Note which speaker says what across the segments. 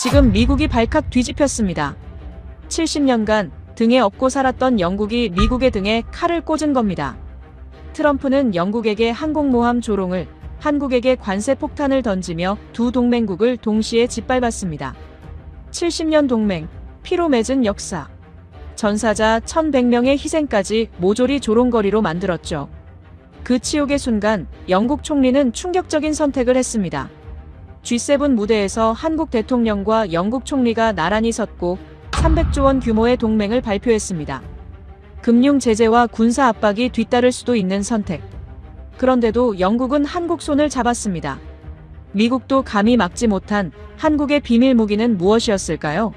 Speaker 1: 지금 미국이 발칵 뒤집혔습니다. 70년간 등에 업고 살았던 영국이 미국의 등에 칼을 꽂은 겁니다. 트럼프는 영국에게 항공모함 조롱을, 한국에게 관세 폭탄을 던지며 두 동맹국을 동시에 짓밟았습니다. 70년 동맹, 피로 맺은 역사. 전사자 1100명의 희생까지 모조리 조롱거리로 만들었죠. 그 치욕의 순간 영국 총리는 충격적인 선택을 했습니다. G7 무대에서 한국 대통령과 영국 총리가 나란히 섰고 300조 원 규모의 동맹을 발표했습니다. 금융 제재와 군사 압박이 뒤따를 수도 있는 선택. 그런데도 영국은 한국 손을 잡았습니다. 미국도 감히 막지 못한 한국의 비밀 무기는 무엇이었을까요?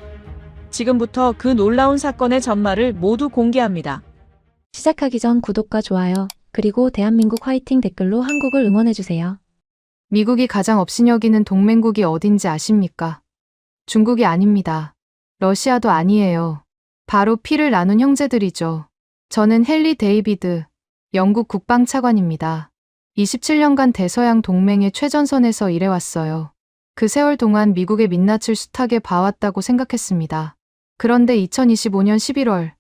Speaker 1: 지금부터 그 놀라운 사건의 전말을 모두 공개합니다.
Speaker 2: 시작하기 전 구독과 좋아요, 그리고 대한민국 화이팅 댓글로 한국을 응원해주세요.
Speaker 3: 미국이 가장 업신여기는 동맹국이 어딘지 아십니까? 중국이 아닙니다. 러시아도 아니에요. 바로 피를 나눈 형제들이죠. 저는 헨리 데이비드, 영국 국방차관입니다. 27년간 대서양 동맹의 최전선에서 일해왔어요. 그 세월 동안 미국의 민낯을 숱하게 봐왔다고 생각했습니다. 그런데 2025년 11월,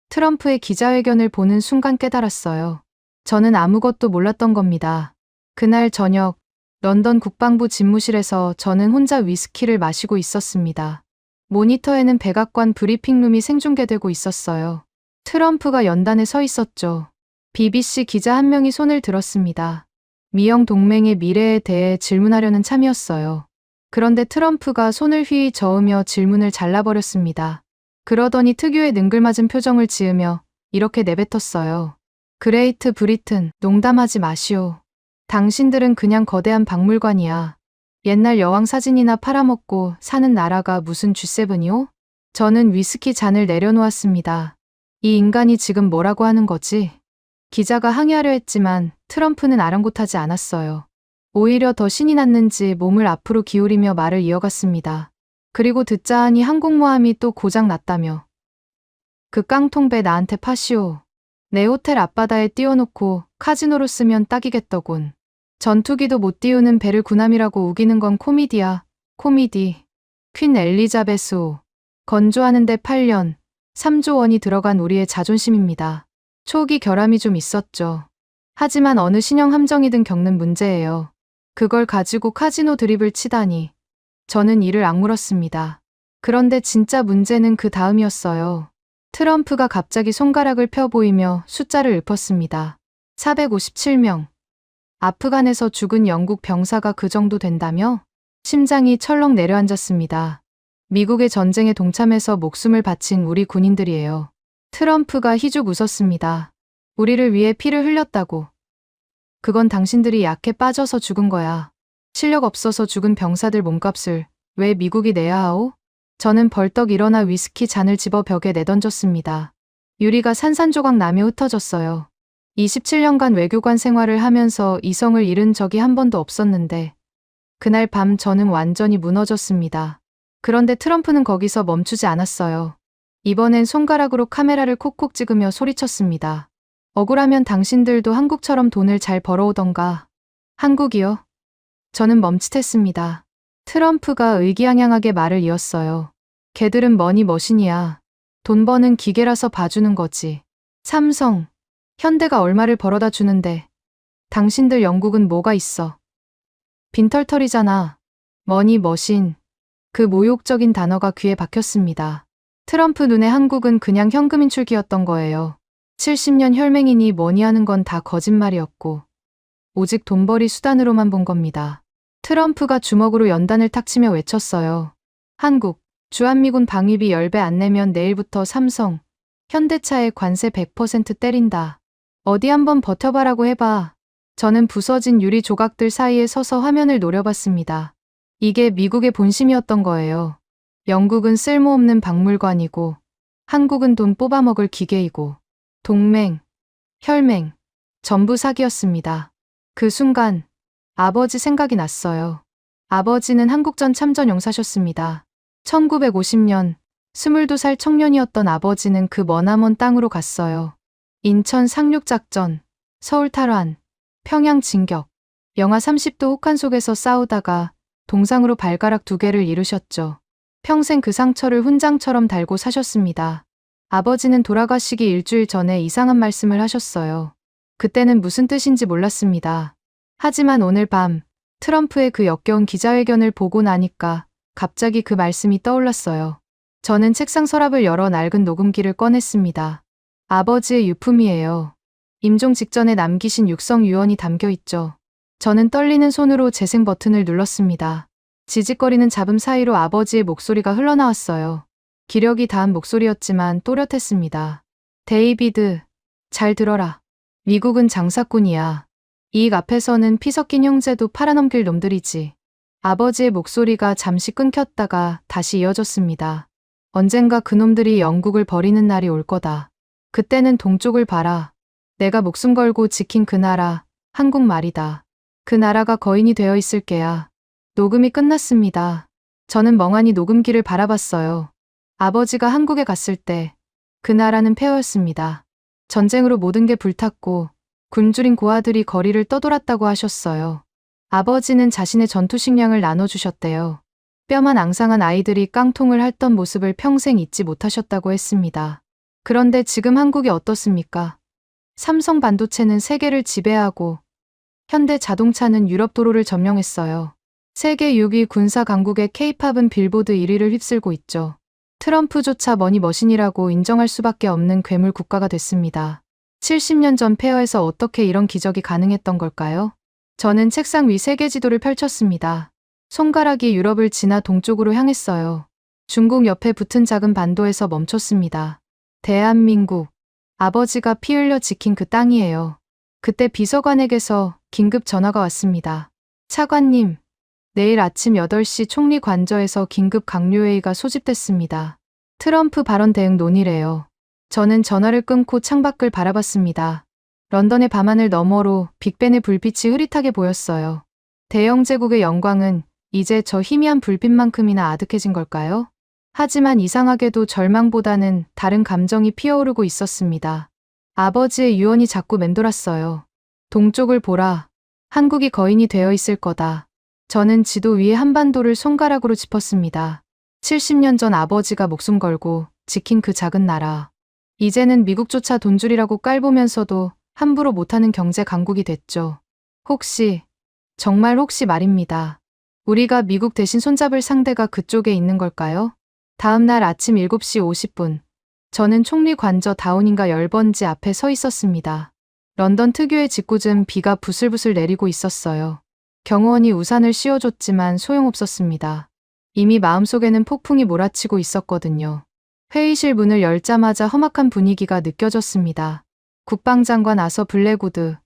Speaker 3: 트럼프의 기자회견을 보는 순간 깨달았어요. 저는 아무것도 몰랐던 겁니다. 그날 저녁, 런던 국방부 집무실에서 저는 혼자 위스키를 마시고 있었습니다. 모니터에는 백악관 브리핑룸이 생중계되고 있었어요. 트럼프가 연단에 서 있었죠. BBC 기자 한 명이 손을 들었습니다. 미영 동맹의 미래에 대해 질문하려는 참이었어요. 그런데 트럼프가 손을 휘 저으며 질문을 잘라버렸습니다. 그러더니 특유의 능글맞은 표정을 지으며 이렇게 내뱉었어요. 그레이트 브리튼, 농담하지 마시오. 당신들은 그냥 거대한 박물관이야. 옛날 여왕 사진이나 팔아먹고 사는 나라가 무슨 G7이오? 저는 위스키 잔을 내려놓았습니다. 이 인간이 지금 뭐라고 하는 거지? 기자가 항의하려 했지만 트럼프는 아랑곳하지 않았어요. 오히려 더 신이 났는지 몸을 앞으로 기울이며 말을 이어갔습니다. 그리고 듣자 하니 항공모함이 또 고장 났다며. 그 깡통배 나한테 파시오. 내 호텔 앞바다에 띄워놓고 카지노로 쓰면 딱이겠더군. 전투기도 못 띄우는 배를 군함이라고 우기는 건 코미디야. 코미디. 퀸 엘리자베스호. 건조하는데 8년, 3조 원이 들어간 우리의 자존심입니다. 초기 결함이 좀 있었죠. 하지만 어느 신형 함정이든 겪는 문제예요. 그걸 가지고 카지노 드립을 치다니. 저는 이를 악물었습니다. 그런데 진짜 문제는 그 다음이었어요. 트럼프가 갑자기 손가락을 펴 보이며 숫자를 읊었습니다. 457명. 아프간에서 죽은 영국 병사가 그 정도 된다며? 심장이 철렁 내려앉았습니다. 미국의 전쟁에 동참해서 목숨을 바친 우리 군인들이에요. 트럼프가 희죽 웃었습니다. 우리를 위해 피를 흘렸다고. 그건 당신들이 약해 빠져서 죽은 거야. 실력 없어서 죽은 병사들 몸값을 왜 미국이 내야 하오? 저는 벌떡 일어나 위스키 잔을 집어 벽에 내던졌습니다. 유리가 산산조각 나며 흩어졌어요. 27년간 외교관 생활을 하면서 이성을 잃은 적이 한 번도 없었는데 그날 밤 저는 완전히 무너졌습니다. 그런데 트럼프는 거기서 멈추지 않았어요. 이번엔 손가락으로 카메라를 콕콕 찍으며 소리쳤습니다. 억울하면 당신들도 한국처럼 돈을 잘 벌어오던가. 한국이요? 저는 멈칫했습니다. 트럼프가 의기양양하게 말을 이었어요. 걔들은 머니 머신이야. 돈 버는 기계라서 봐주는 거지. 삼성, 현대가 얼마를 벌어다 주는데 당신들 영국은 뭐가 있어? 빈털털이잖아. 머니 머신. 그 모욕적인 단어가 귀에 박혔습니다. 트럼프 눈에 한국은 그냥 현금 인출기였던 거예요. 70년 혈맹이니 뭐니 하는 건 다 거짓말이었고 오직 돈벌이 수단으로만 본 겁니다. 트럼프가 주먹으로 연단을 탁 치며 외쳤어요. 한국, 주한미군 방위비 10배 안 내면 내일부터 삼성, 현대차에 관세 100% 때린다. 어디 한번 버텨봐라고 해봐. 저는 부서진 유리 조각들 사이에 서서 화면을 노려봤습니다. 이게 미국의 본심이었던 거예요. 영국은 쓸모없는 박물관이고 한국은 돈 뽑아먹을 기계이고 동맹, 혈맹, 전부 사기였습니다. 그 순간 아버지 생각이 났어요. 아버지는 한국전 참전 용사셨습니다. 1950년 22살 청년이었던 아버지는 그 머나먼 땅으로 갔어요. 인천 상륙작전, 서울 탈환, 평양 진격, 영하 30도 혹한 속에서 싸우다가 동상으로 발가락 2개를 잃으셨죠. 평생 그 상처를 훈장처럼 달고 사셨습니다. 아버지는 돌아가시기 일주일 전에 이상한 말씀을 하셨어요. 그때는 무슨 뜻인지 몰랐습니다. 하지만 오늘 밤 트럼프의 그 역겨운 기자회견을 보고 나니까 갑자기 그 말씀이 떠올랐어요. 저는 책상 서랍을 열어 낡은 녹음기를 꺼냈습니다. 아버지의 유품이에요. 임종 직전에 남기신 육성 유언이 담겨 있죠. 저는 떨리는 손으로 재생 버튼을 눌렀습니다. 지직거리는 잡음 사이로 아버지의 목소리가 흘러나왔어요. 기력이 닿은 목소리였지만 또렷했습니다. 데이비드, 잘 들어라. 미국은 장사꾼이야. 이익 앞에서는 피 섞인 형제도 팔아넘길 놈들이지. 아버지의 목소리가 잠시 끊겼다가 다시 이어졌습니다. 언젠가 그놈들이 영국을 버리는 날이 올 거다. 그때는 동쪽을 봐라. 내가 목숨 걸고 지킨 그 나라, 한국 말이다. 그 나라가 거인이 되어 있을 게야. 녹음이 끝났습니다. 저는 멍하니 녹음기를 바라봤어요. 아버지가 한국에 갔을 때 그 나라는 폐허였습니다. 전쟁으로 모든 게 불탔고 굶주린 고아들이 거리를 떠돌았다고 하셨어요. 아버지는 자신의 전투 식량을 나눠주셨대요. 뼈만 앙상한 아이들이 깡통을 핥던 모습을 평생 잊지 못하셨다고 했습니다. 그런데 지금 한국이 어떻습니까? 삼성 반도체는 세계를 지배하고 현대 자동차는 유럽 도로를 점령했어요. 세계 6위 군사 강국의 K-팝은 빌보드 1위를 휩쓸고 있죠. 트럼프조차 머니머신이라고 인정할 수밖에 없는 괴물 국가가 됐습니다. 70년 전 폐허에서 어떻게 이런 기적이 가능했던 걸까요? 저는 책상 위 세계 지도를 펼쳤습니다. 손가락이 유럽을 지나 동쪽으로 향했어요. 중국 옆에 붙은 작은 반도에서 멈췄습니다. 대한민국. 아버지가 피 흘려 지킨 그 땅이에요. 그때 비서관에게서 긴급 전화가 왔습니다. 차관님, 내일 아침 8시 총리 관저에서 긴급 강요회의가 소집됐습니다. 트럼프 발언 대응 논의래요. 저는 전화를 끊고 창밖을 바라봤습니다. 런던의 밤하늘 너머로 빅벤의 불빛이 흐릿하게 보였어요. 대영 제국의 영광은 이제 저 희미한 불빛만큼이나 아득해진 걸까요? 하지만 이상하게도 절망보다는 다른 감정이 피어오르고 있었습니다. 아버지의 유언이 자꾸 맴돌았어요. 동쪽을 보라. 한국이 거인이 되어 있을 거다. 저는 지도 위에 한반도를 손가락으로 짚었습니다. 70년 전 아버지가 목숨 걸고 지킨 그 작은 나라. 이제는 미국조차 돈줄이라고 깔보면서도 함부로 못하는 경제 강국이 됐죠. 혹시, 정말 혹시 말입니다. 우리가 미국 대신 손잡을 상대가 그쪽에 있는 걸까요? 다음 날 아침 7시 50분. 저는 총리 관저 다우닝가 10번지 앞에 서 있었습니다. 런던 특유의 짓궂은 비가 부슬부슬 내리고 있었어요. 경호원이 우산을 씌워줬지만 소용없었습니다. 이미 마음속에는 폭풍이 몰아치고 있었거든요. 회의실 문을 열자마자 험악한 분위기가 느껴졌습니다. 국방장관 아서 블랙우드,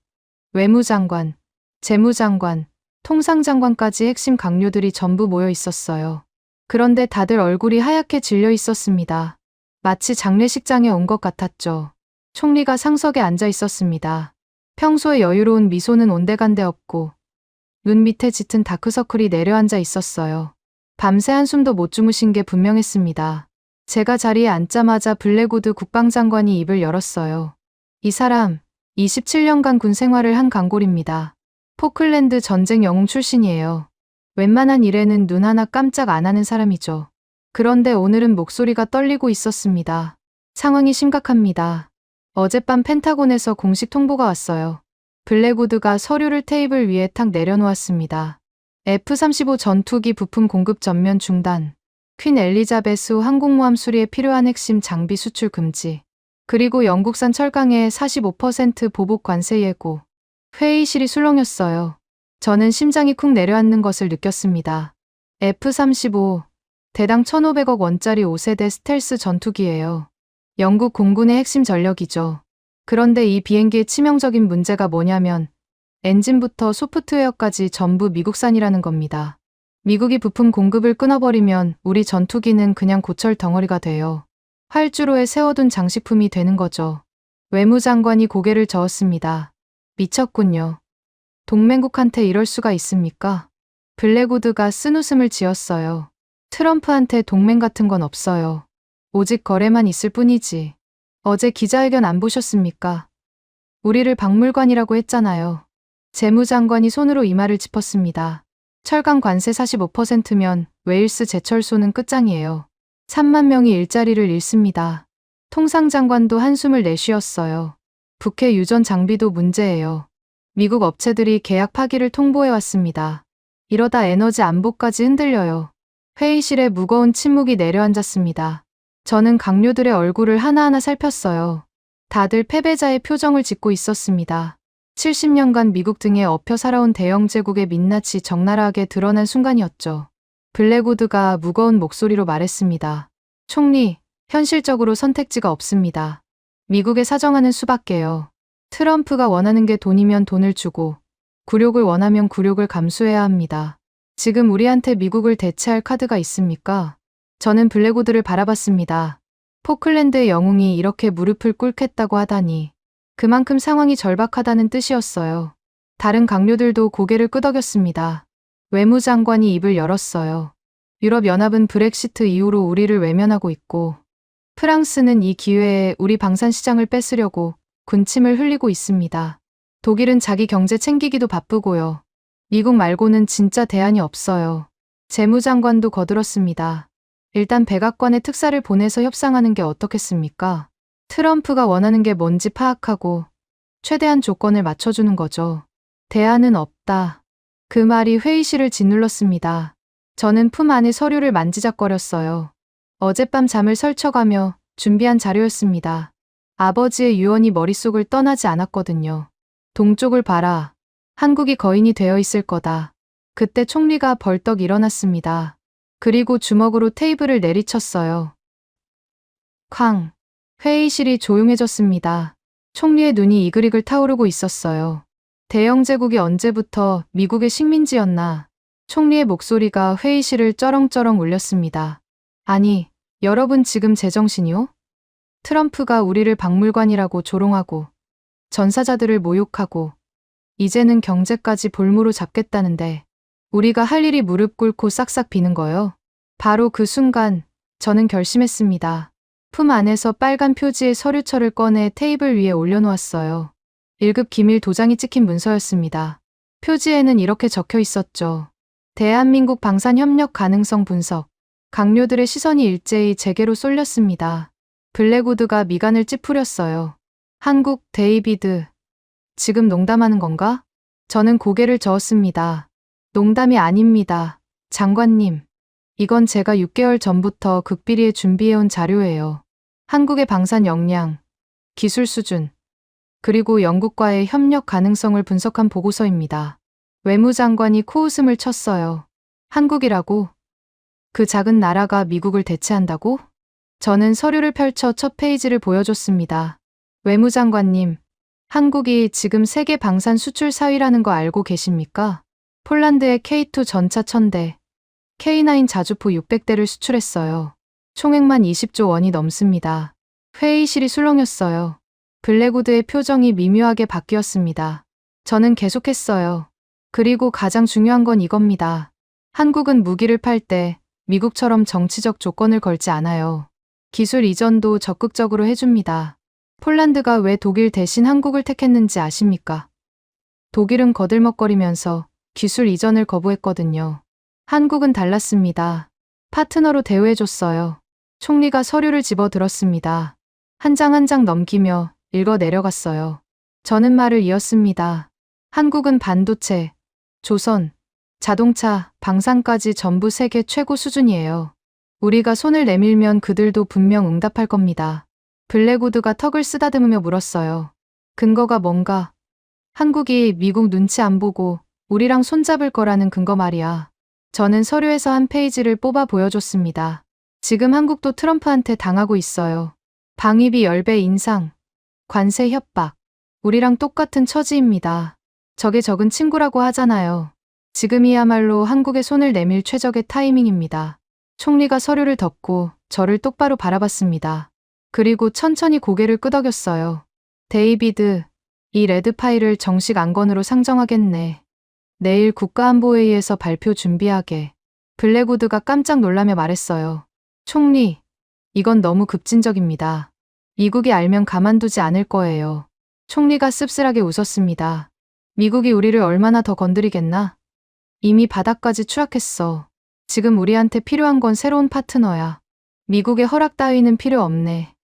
Speaker 3: 외무장관, 재무장관, 통상장관까지 핵심 강요들이 전부 모여 있었어요. 그런데 다들 얼굴이 하얗게 질려 있었습니다. 마치 장례식장에 온 것 같았죠. 총리가 상석에 앉아 있었습니다. 평소에 여유로운 미소는 온데간데 없고 눈 밑에 짙은 다크서클이 내려앉아 있었어요. 밤새 한숨도 못 주무신 게 분명했습니다. 제가 자리에 앉자마자 블랙우드 국방장관이 입을 열었어요. 이 사람, 27년간 군 생활을 한 강골입니다. 포클랜드 전쟁 영웅 출신이에요. 웬만한 일에는 눈 하나 깜짝 안 하는 사람이죠. 그런데 오늘은 목소리가 떨리고 있었습니다. 상황이 심각합니다. 어젯밤 펜타곤에서 공식 통보가 왔어요. 블랙우드가 서류를 테이블 위에 탁 내려놓았습니다. F-35 전투기 부품 공급 전면 중단. 퀸 엘리자베스 항공모함 수리에 필요한 핵심 장비 수출 금지. 그리고 영국산 철강에 45% 보복 관세 예고. 회의실이 술렁였어요. 저는 심장이 쿵 내려앉는 것을 느꼈습니다. F-35, 대당 1,500억 원짜리 5세대 스텔스 전투기예요. 영국 공군의 핵심 전력이죠. 그런데 이 비행기의 치명적인 문제가 뭐냐면 엔진부터 소프트웨어까지 전부 미국산이라는 겁니다. 미국이 부품 공급을 끊어버리면 우리 전투기는 그냥 고철 덩어리가 돼요. 활주로에 세워둔 장식품이 되는 거죠. 외무장관이 고개를 저었습니다. 미쳤군요. 동맹국한테 이럴 수가 있습니까? 블랙우드가 쓴웃음을 지었어요. 트럼프한테 동맹 같은 건 없어요. 오직 거래만 있을 뿐이지. 어제 기자회견 안 보셨습니까? 우리를 박물관이라고 했잖아요. 재무장관이 손으로 이마를 짚었습니다. 철강 관세 45%면 웨일스 제철소는 끝장이에요. 3만 명이 일자리를 잃습니다. 통상장관도 한숨을 내쉬었어요. 북해 유전 장비도 문제예요. 미국 업체들이 계약 파기를 통보해왔습니다. 이러다 에너지 안보까지 흔들려요. 회의실에 무거운 침묵이 내려앉았습니다. 저는 강요들의 얼굴을 하나하나 살폈어요. 다들 패배자의 표정을 짓고 있었습니다. 70년간 미국 등에 엎여 살아온 대영 제국의 민낯이 적나라하게 드러난 순간이었죠. 블랙우드가 무거운 목소리로 말했습니다. 총리, 현실적으로 선택지가 없습니다. 미국에 사정하는 수밖에요. 트럼프가 원하는 게 돈이면 돈을 주고, 굴욕을 원하면 굴욕을 감수해야 합니다. 지금 우리한테 미국을 대체할 카드가 있습니까? 저는 블랙우드를 바라봤습니다. 포클랜드의 영웅이 이렇게 무릎을 꿇겠다고 하다니. 그만큼 상황이 절박하다는 뜻이었어요. 다른 강요들도 고개를 끄덕였습니다. 외무장관이 입을 열었어요. 유럽연합은 브렉시트 이후로 우리를 외면하고 있고, 프랑스는 이 기회에 우리 방산 시장을 뺏으려고 군침을 흘리고 있습니다. 독일은 자기 경제 챙기기도 바쁘고요. 미국 말고는 진짜 대안이 없어요. 재무장관도 거들었습니다. 일단 백악관에 특사를 보내서 협상하는 게 어떻겠습니까? 트럼프가 원하는 게 뭔지 파악하고 최대한 조건을 맞춰주는 거죠. 대안은 없다. 그 말이 회의실을 짓눌렀습니다. 저는 품 안에 서류를 만지작거렸어요. 어젯밤 잠을 설쳐가며 준비한 자료였습니다. 아버지의 유언이 머릿속을 떠나지 않았거든요. 동쪽을 봐라. 한국이 거인이 되어 있을 거다. 그때 총리가 벌떡 일어났습니다. 그리고 주먹으로 테이블을 내리쳤어요. 쾅. 회의실이 조용해졌습니다. 총리의 눈이 이글이글 타오르고 있었어요. 대영 제국이 언제부터 미국의 식민지였나. 총리의 목소리가 회의실을 쩌렁쩌렁 울렸습니다. 아니, 여러분 지금 제정신이요? 트럼프가 우리를 박물관이라고 조롱하고 전사자들을 모욕하고 이제는 경제까지 볼모로 잡겠다는데 우리가 할 일이 무릎 꿇고 싹싹 비는 거요. 바로 그 순간 저는 결심했습니다. 품 안에서 빨간 표지의 서류철을 꺼내 테이블 위에 올려놓았어요. 1급 기밀 도장이 찍힌 문서였습니다. 표지에는 이렇게 적혀 있었죠. 대한민국 방산 협력 가능성 분석. 강요들의 시선이 일제히 제게로 쏠렸습니다. 블랙우드가 미간을 찌푸렸어요. 한국, 데이비드. 지금 농담하는 건가? 저는 고개를 저었습니다. 농담이 아닙니다. 장관님. 이건 제가 6개월 전부터 극비리에 준비해온 자료예요. 한국의 방산 역량, 기술 수준, 그리고 영국과의 협력 가능성을 분석한 보고서입니다. 외무장관이 코웃음을 쳤어요. 한국이라고? 그 작은 나라가 미국을 대체한다고? 저는 서류를 펼쳐 첫 페이지를 보여줬습니다. 외무장관님, 한국이 지금 세계 방산 수출 4위라는 거 알고 계십니까? 폴란드에 K2 전차 1000대, K9 자주포 600대를 수출했어요. 총액만 20조 원이 넘습니다. 회의실이 술렁였어요. 블랙우드의 표정이 미묘하게 바뀌었습니다. 저는 계속했어요. 그리고 가장 중요한 건 이겁니다. 한국은 무기를 팔 때 미국처럼 정치적 조건을 걸지 않아요. 기술 이전도 적극적으로 해줍니다. 폴란드가 왜 독일 대신 한국을 택했는지 아십니까? 독일은 거들먹거리면서 기술 이전을 거부했거든요. 한국은 달랐습니다. 파트너로 대우해줬어요. 총리가 서류를 집어들었습니다. 한 장 한 장 넘기며 읽어 내려갔어요. 저는 말을 이었습니다. 한국은 반도체, 조선, 자동차, 방산까지 전부 세계 최고 수준이에요. 우리가 손을 내밀면 그들도 분명 응답할 겁니다. 블랙우드가 턱을 쓰다듬으며 물었어요. 근거가 뭔가? 한국이 미국 눈치 안 보고 우리랑 손잡을 거라는 근거 말이야. 저는 서류에서 한 페이지를 뽑아 보여줬습니다. 지금 한국도 트럼프한테 당하고 있어요. 방위비 10배 인상, 관세 협박. 우리랑 똑같은 처지입니다. 적의 적은 친구라고 하잖아요. 지금이야말로 한국에 손을 내밀 최적의 타이밍입니다. 총리가 서류를 덮고 저를 똑바로 바라봤습니다. 그리고 천천히 고개를 끄덕였어요. 데이비드, 이 레드 파일을 정식 안건으로 상정하겠네. 내일 국가안보회의에서 발표 준비하게. 블랙우드가 깜짝 놀라며 말했어요. 총리, 이건 너무 급진적입니다. 미국이 알면 가만두지 않을 거예요. 총리가 씁쓸하게 웃었습니다. 미국이 우리를 얼마나 더 건드리겠나? 이미 바닥까지 추락했어. 지금 우리한테 필요한 건 새로운 파트너야. 미국의 허락 따위는 필요 없네.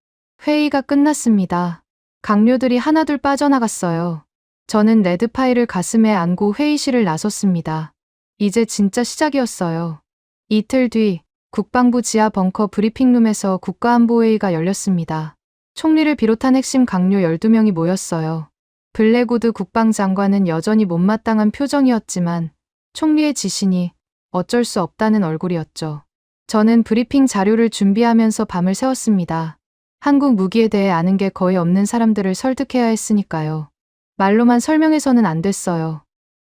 Speaker 3: 회의가 끝났습니다. 강료들이 하나둘 빠져나갔어요. 저는 레드 파일을 가슴에 안고 회의실을 나섰습니다. 이제 진짜 시작이었어요. 이틀 뒤 국방부 지하 벙커 브리핑룸에서 국가안보회의가 열렸습니다. 총리를 비롯한 핵심 강료 12명이 모였어요. 블랙우드 국방장관은 여전히 못마땅한 표정이었지만 총리의 지신이 어쩔 수 없다는 얼굴이었죠. 저는 브리핑 자료를 준비하면서 밤을 새웠습니다. 한국 무기에 대해 아는 게 거의 없는 사람들을 설득해야 했으니까요. 말로만 설명해서는 안 됐어요.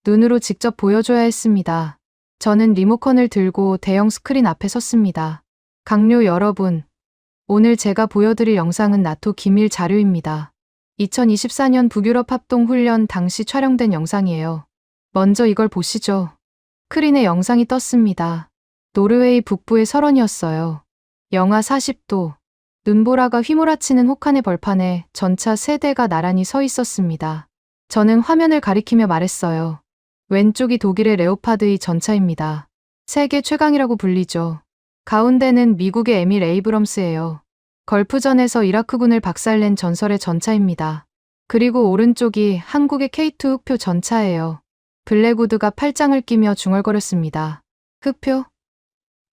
Speaker 3: 눈으로 직접 보여줘야 했습니다. 저는 리모컨을 들고 대형 스크린 앞에 섰습니다. 강료 여러분, 오늘 제가 보여드릴 영상은 나토 기밀 자료입니다. 2024년 북유럽 합동훈련 당시 촬영된 영상이에요. 먼저 이걸 보시죠. 스크린에 영상이 떴습니다. 노르웨이 북부의 설원이었어요. 영하 40도, 눈보라가 휘몰아치는 혹한의 벌판에 전차 3대가 나란히 서 있었습니다. 저는 화면을 가리키며 말했어요. 왼쪽이 독일의 레오파드의 전차입니다. 세계 최강이라고 불리죠. 가운데는 미국의 에밀 에이브럼스예요. 걸프전에서 이라크군을 박살낸 전설의 전차입니다. 그리고 오른쪽이 한국의 K2 흑표 전차예요. 블랙우드가 팔짱을 끼며 중얼거렸습니다. 흑표?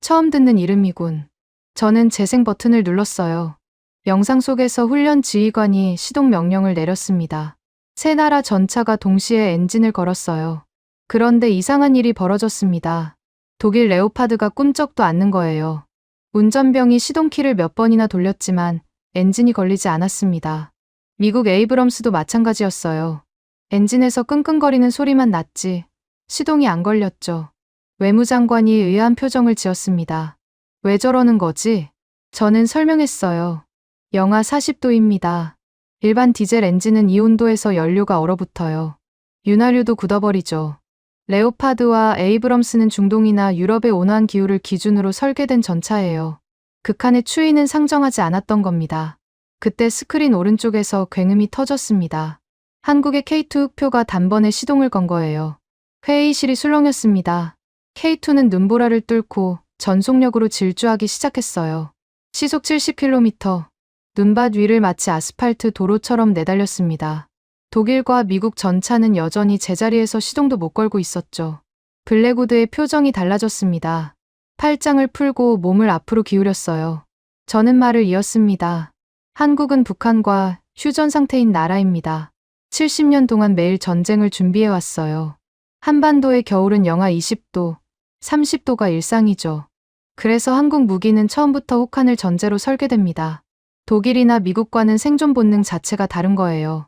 Speaker 3: 처음 듣는 이름이군. 저는 재생 버튼을 눌렀어요. 영상 속에서 훈련 지휘관이 시동 명령을 내렸습니다. 세 나라 전차가 동시에 엔진을 걸었어요. 그런데 이상한 일이 벌어졌습니다. 독일 레오파드가 꿈쩍도 않는 거예요. 운전병이 시동키를 몇 번이나 돌렸지만 엔진이 걸리지 않았습니다. 미국 에이브럼스도 마찬가지였어요. 엔진에서 끙끙거리는 소리만 났지 시동이 안 걸렸죠. 외무장관이 의아한 표정을 지었습니다. 왜 저러는 거지? 저는 설명했어요. 영하 40도입니다. 일반 디젤 엔진은 이 온도에서 연료가 얼어붙어요. 윤활유도 굳어버리죠. 레오파드와 에이브럼스는 중동이나 유럽의 온화한 기후를 기준으로 설계된 전차예요. 극한의 추위는 상정하지 않았던 겁니다. 그때 스크린 오른쪽에서 굉음이 터졌습니다. 한국의 K2 흑표가 단번에 시동을 건 거예요. 회의실이 술렁였습니다. K2는 눈보라를 뚫고 전속력으로 질주하기 시작했어요. 시속 70km, 눈밭 위를 마치 아스팔트 도로처럼 내달렸습니다. 독일과 미국 전차는 여전히 제자리에서 시동도 못 걸고 있었죠. 블랙우드의 표정이 달라졌습니다. 팔짱을 풀고 몸을 앞으로 기울였어요. 저는 말을 이었습니다. 한국은 북한과 휴전 상태인 나라입니다. 70년 동안 매일 전쟁을 준비해왔어요. 한반도의 겨울은 영하 20도, 30도가 일상이죠. 그래서 한국 무기는 처음부터 혹한을 전제로 설계됩니다. 독일이나 미국과는 생존 본능 자체가 다른 거예요.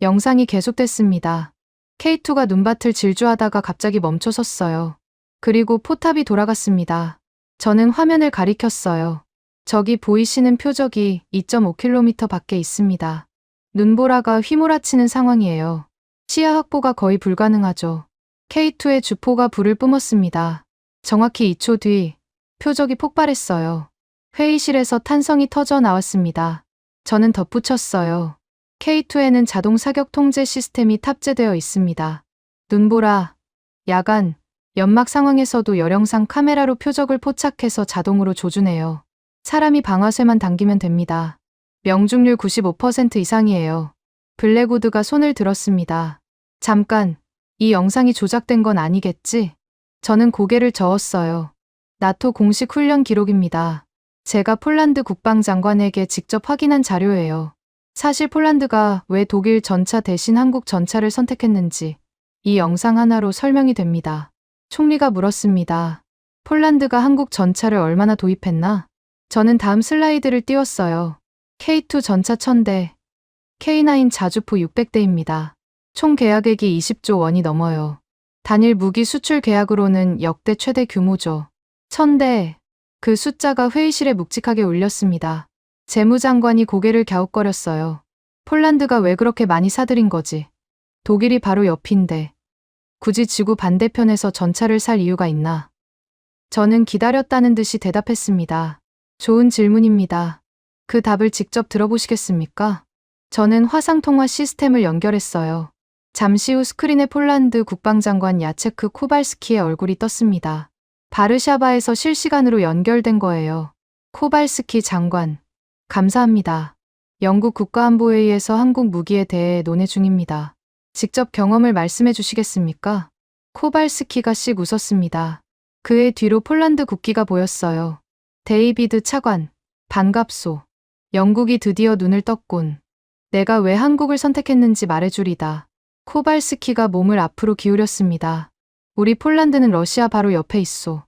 Speaker 3: 영상이 계속됐습니다. K2가 눈밭을 질주하다가 갑자기 멈춰 섰어요. 그리고 포탑이 돌아갔습니다. 저는 화면을 가리켰어요. 저기 보이시는 표적이 2.5km 밖에 있습니다. 눈보라가 휘몰아치는 상황이에요. 시야 확보가 거의 불가능하죠. K2의 주포가 불을 뿜었습니다. 정확히 2초 뒤 표적이 폭발했어요. 회의실에서 탄성이 터져 나왔습니다. 저는 덧붙였어요. K2에는 자동 사격 통제 시스템이 탑재되어 있습니다. 눈보라, 야간, 연막 상황에서도 열영상 카메라로 표적을 포착해서 자동으로 조준해요. 사람이 방아쇠만 당기면 됩니다. 명중률 95% 이상이에요. 블랙우드가 손을 들었습니다. 잠깐, 이 영상이 조작된 건 아니겠지? 저는 고개를 저었어요. 나토 공식 훈련 기록입니다. 제가 폴란드 국방장관에게 직접 확인한 자료예요. 사실 폴란드가 왜 독일 전차 대신 한국 전차를 선택했는지 이 영상 하나로 설명이 됩니다. 총리가 물었습니다. 폴란드가 한국 전차를 얼마나 도입했나? 저는 다음 슬라이드를 띄웠어요. K2 전차 1000대, K9 자주포 600대입니다. 총 계약액이 20조 원이 넘어요. 단일 무기 수출 계약으로는 역대 최대 규모죠. 1000대, 그 숫자가 회의실에 묵직하게 울렸습니다. 재무장관이 고개를 갸웃거렸어요. 폴란드가 왜 그렇게 많이 사들인 거지? 독일이 바로 옆인데. 굳이 지구 반대편에서 전차를 살 이유가 있나? 저는 기다렸다는 듯이 대답했습니다. 좋은 질문입니다. 그 답을 직접 들어보시겠습니까? 저는 화상통화 시스템을 연결했어요. 잠시 후 스크린에 폴란드 국방장관 야체크 코발스키의 얼굴이 떴습니다. 바르샤바에서 실시간으로 연결된 거예요. 코발스키 장관, 감사합니다. 영국 국가안보회의에서 한국 무기에 대해 논의 중입니다. 직접 경험을 말씀해 주시겠습니까? 코발스키가 씩 웃었습니다. 그의 뒤로 폴란드 국기가 보였어요. 데이비드 차관, 반갑소. 영국이 드디어 눈을 떴군. 내가 왜 한국을 선택했는지 말해주리다. 코발스키가 몸을 앞으로 기울였습니다. 우리 폴란드는 러시아 바로 옆에 있소.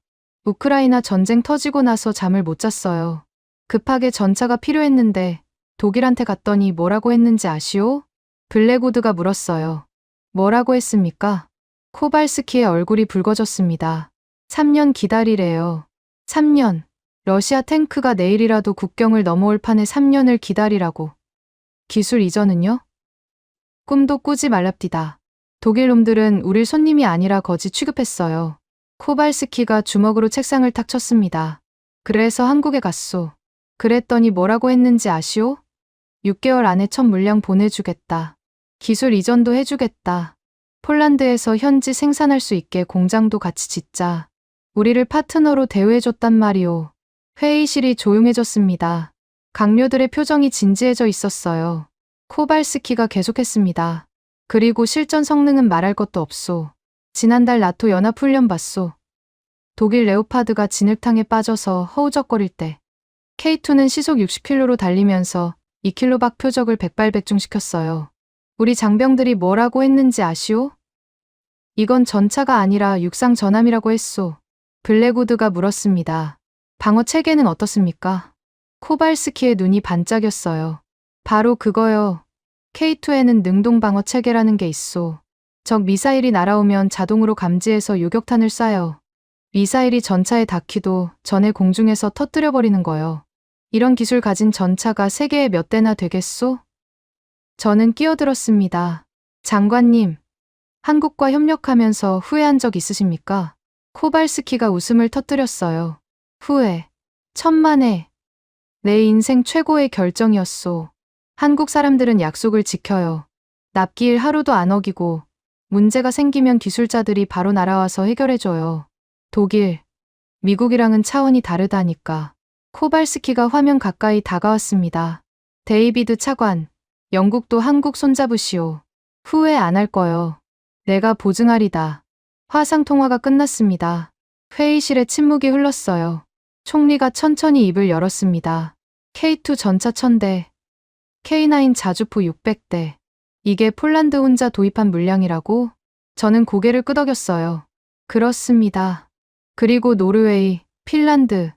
Speaker 3: 우크라이나 전쟁 터지고 나서 잠을 못 잤어요. 급하게 전차가 필요했는데 독일한테 갔더니 뭐라고 했는지 아시오? 블랙우드가 물었어요. 뭐라고 했습니까? 코발스키의 얼굴이 붉어졌습니다. 3년 기다리래요. 3년. 러시아 탱크가 내일이라도 국경을 넘어올 판에 3년을 기다리라고. 기술 이전은요? 꿈도 꾸지 말랍디다. 독일 놈들은 우릴 손님이 아니라 거지 취급했어요. 코발스키가 주먹으로 책상을 탁 쳤습니다. 그래서 한국에 갔소. 그랬더니 뭐라고 했는지 아시오? 6개월 안에 첫 물량 보내주겠다. 기술 이전도 해주겠다. 폴란드에서 현지 생산할 수 있게 공장도 같이 짓자. 우리를 파트너로 대우해줬단 말이오. 회의실이 조용해졌습니다. 강료들의 표정이 진지해져 있었어요. 코발스키가 계속했습니다. 그리고 실전 성능은 말할 것도 없소. 지난달 나토 연합훈련 봤소. 독일 레오파드가 진흙탕에 빠져서 허우적거릴 때 K2는 시속 60km로 달리면서 2km 표적을 백발백중시켰어요. 우리 장병들이 뭐라고 했는지 아시오? 이건 전차가 아니라 육상 전함이라고 했소. 블랙우드가 물었습니다. 방어 체계는 어떻습니까? 코발스키의 눈이 반짝였어요. 바로 그거요. K2에는 능동 방어 체계라는 게 있소. 적 미사일이 날아오면 자동으로 감지해서 요격탄을 쏴요. 미사일이 전차에 닿기도 전에 공중에서 터뜨려버리는 거요. 이런 기술 가진 전차가 세계에 몇 대나 되겠소? 저는 끼어들었습니다. 장관님, 한국과 협력하면서 후회한 적 있으십니까? 코발스키가 웃음을 터뜨렸어요. 후회. 천만에. 내 인생 최고의 결정이었소. 한국 사람들은 약속을 지켜요. 납기일 하루도 안 어기고 문제가 생기면 기술자들이 바로 날아와서 해결해줘요. 독일, 미국이랑은 차원이 다르다니까. 코발스키가 화면 가까이 다가왔습니다. 데이비드 차관, 영국도 한국 손잡으시오. 후회 안 할 거요. 내가 보증하리다. 화상통화가 끝났습니다. 회의실에 침묵이 흘렀어요. 총리가 천천히 입을 열었습니다. K2 전차 1000대, K9 자주포 600대. 이게 폴란드 혼자 도입한 물량이라고? 저는 고개를 끄덕였어요. 그렇습니다. 그리고 노르웨이, 핀란드,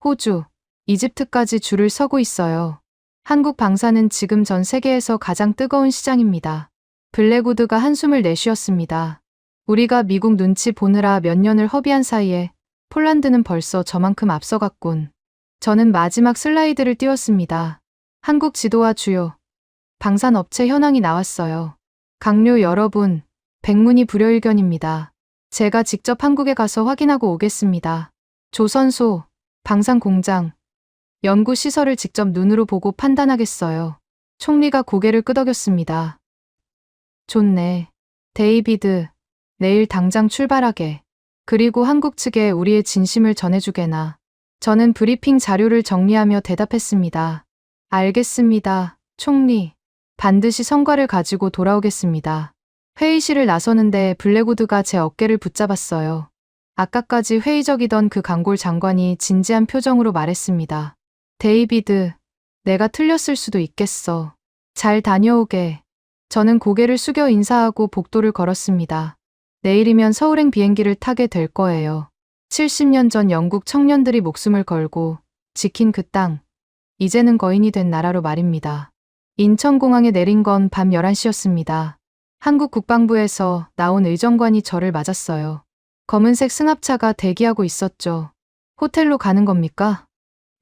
Speaker 3: 호주, 이집트까지 줄을 서고 있어요. 한국 방사는 지금 전 세계에서 가장 뜨거운 시장입니다. 블랙우드가 한숨을 내쉬었습니다. 우리가 미국 눈치 보느라 몇 년을 허비한 사이에 폴란드는 벌써 저만큼 앞서갔군. 저는 마지막 슬라이드를 띄웠습니다. 한국 지도와 주요 방산업체 현황이 나왔어요. 강료 여러분, 백문이 불여일견입니다. 제가 직접 한국에 가서 확인하고 오겠습니다. 조선소, 방산공장, 연구시설을 직접 눈으로 보고 판단하겠어요. 총리가 고개를 끄덕였습니다. 좋네. 데이비드, 내일 당장 출발하게. 그리고 한국 측에 우리의 진심을 전해주게나. 저는 브리핑 자료를 정리하며 대답했습니다. 알겠습니다, 총리. 반드시 성과를 가지고 돌아오겠습니다. 회의실을 나서는데 블랙우드가 제 어깨를 붙잡았어요. 아까까지 회의적이던 그 강골 장관이 진지한 표정으로 말했습니다. 데이비드, 내가 틀렸을 수도 있겠어. 잘 다녀오게. 저는 고개를 숙여 인사하고 복도를 걸었습니다. 내일이면 서울행 비행기를 타게 될 거예요. 70년 전 영국 청년들이 목숨을 걸고 지킨 그 땅, 이제는 거인이 된 나라로 말입니다. 인천공항에 내린 건 밤 11시였습니다. 한국 국방부에서 나온 의정관이 저를 맞았어요. 검은색 승합차가 대기하고 있었죠. 호텔로 가는 겁니까?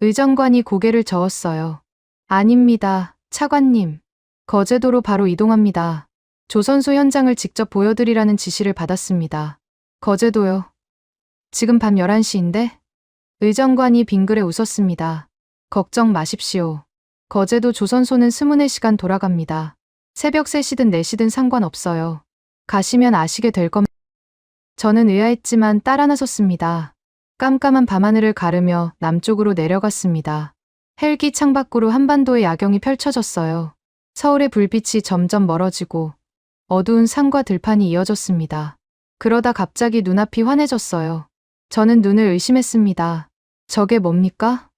Speaker 3: 의정관이 고개를 저었어요. 아닙니다, 차관님. 거제도로 바로 이동합니다. 조선소 현장을 직접 보여드리라는 지시를 받았습니다. 거제도요? 지금 밤 11시인데? 의정관이 빙그레 웃었습니다. 걱정 마십시오. 거제도 조선소는 24시간 돌아갑니다. 새벽 3시든 4시든 상관없어요. 가시면 아시게 될 겁니다. 저는 의아했지만 따라 나섰습니다. 깜깜한 밤하늘을 가르며 남쪽으로 내려갔습니다. 헬기 창밖으로 한반도의 야경이 펼쳐졌어요. 서울의 불빛이 점점 멀어지고 어두운 산과 들판이 이어졌습니다. 그러다 갑자기 눈앞이 환해졌어요. 저는 눈을 의심했습니다. 저게 뭡니까?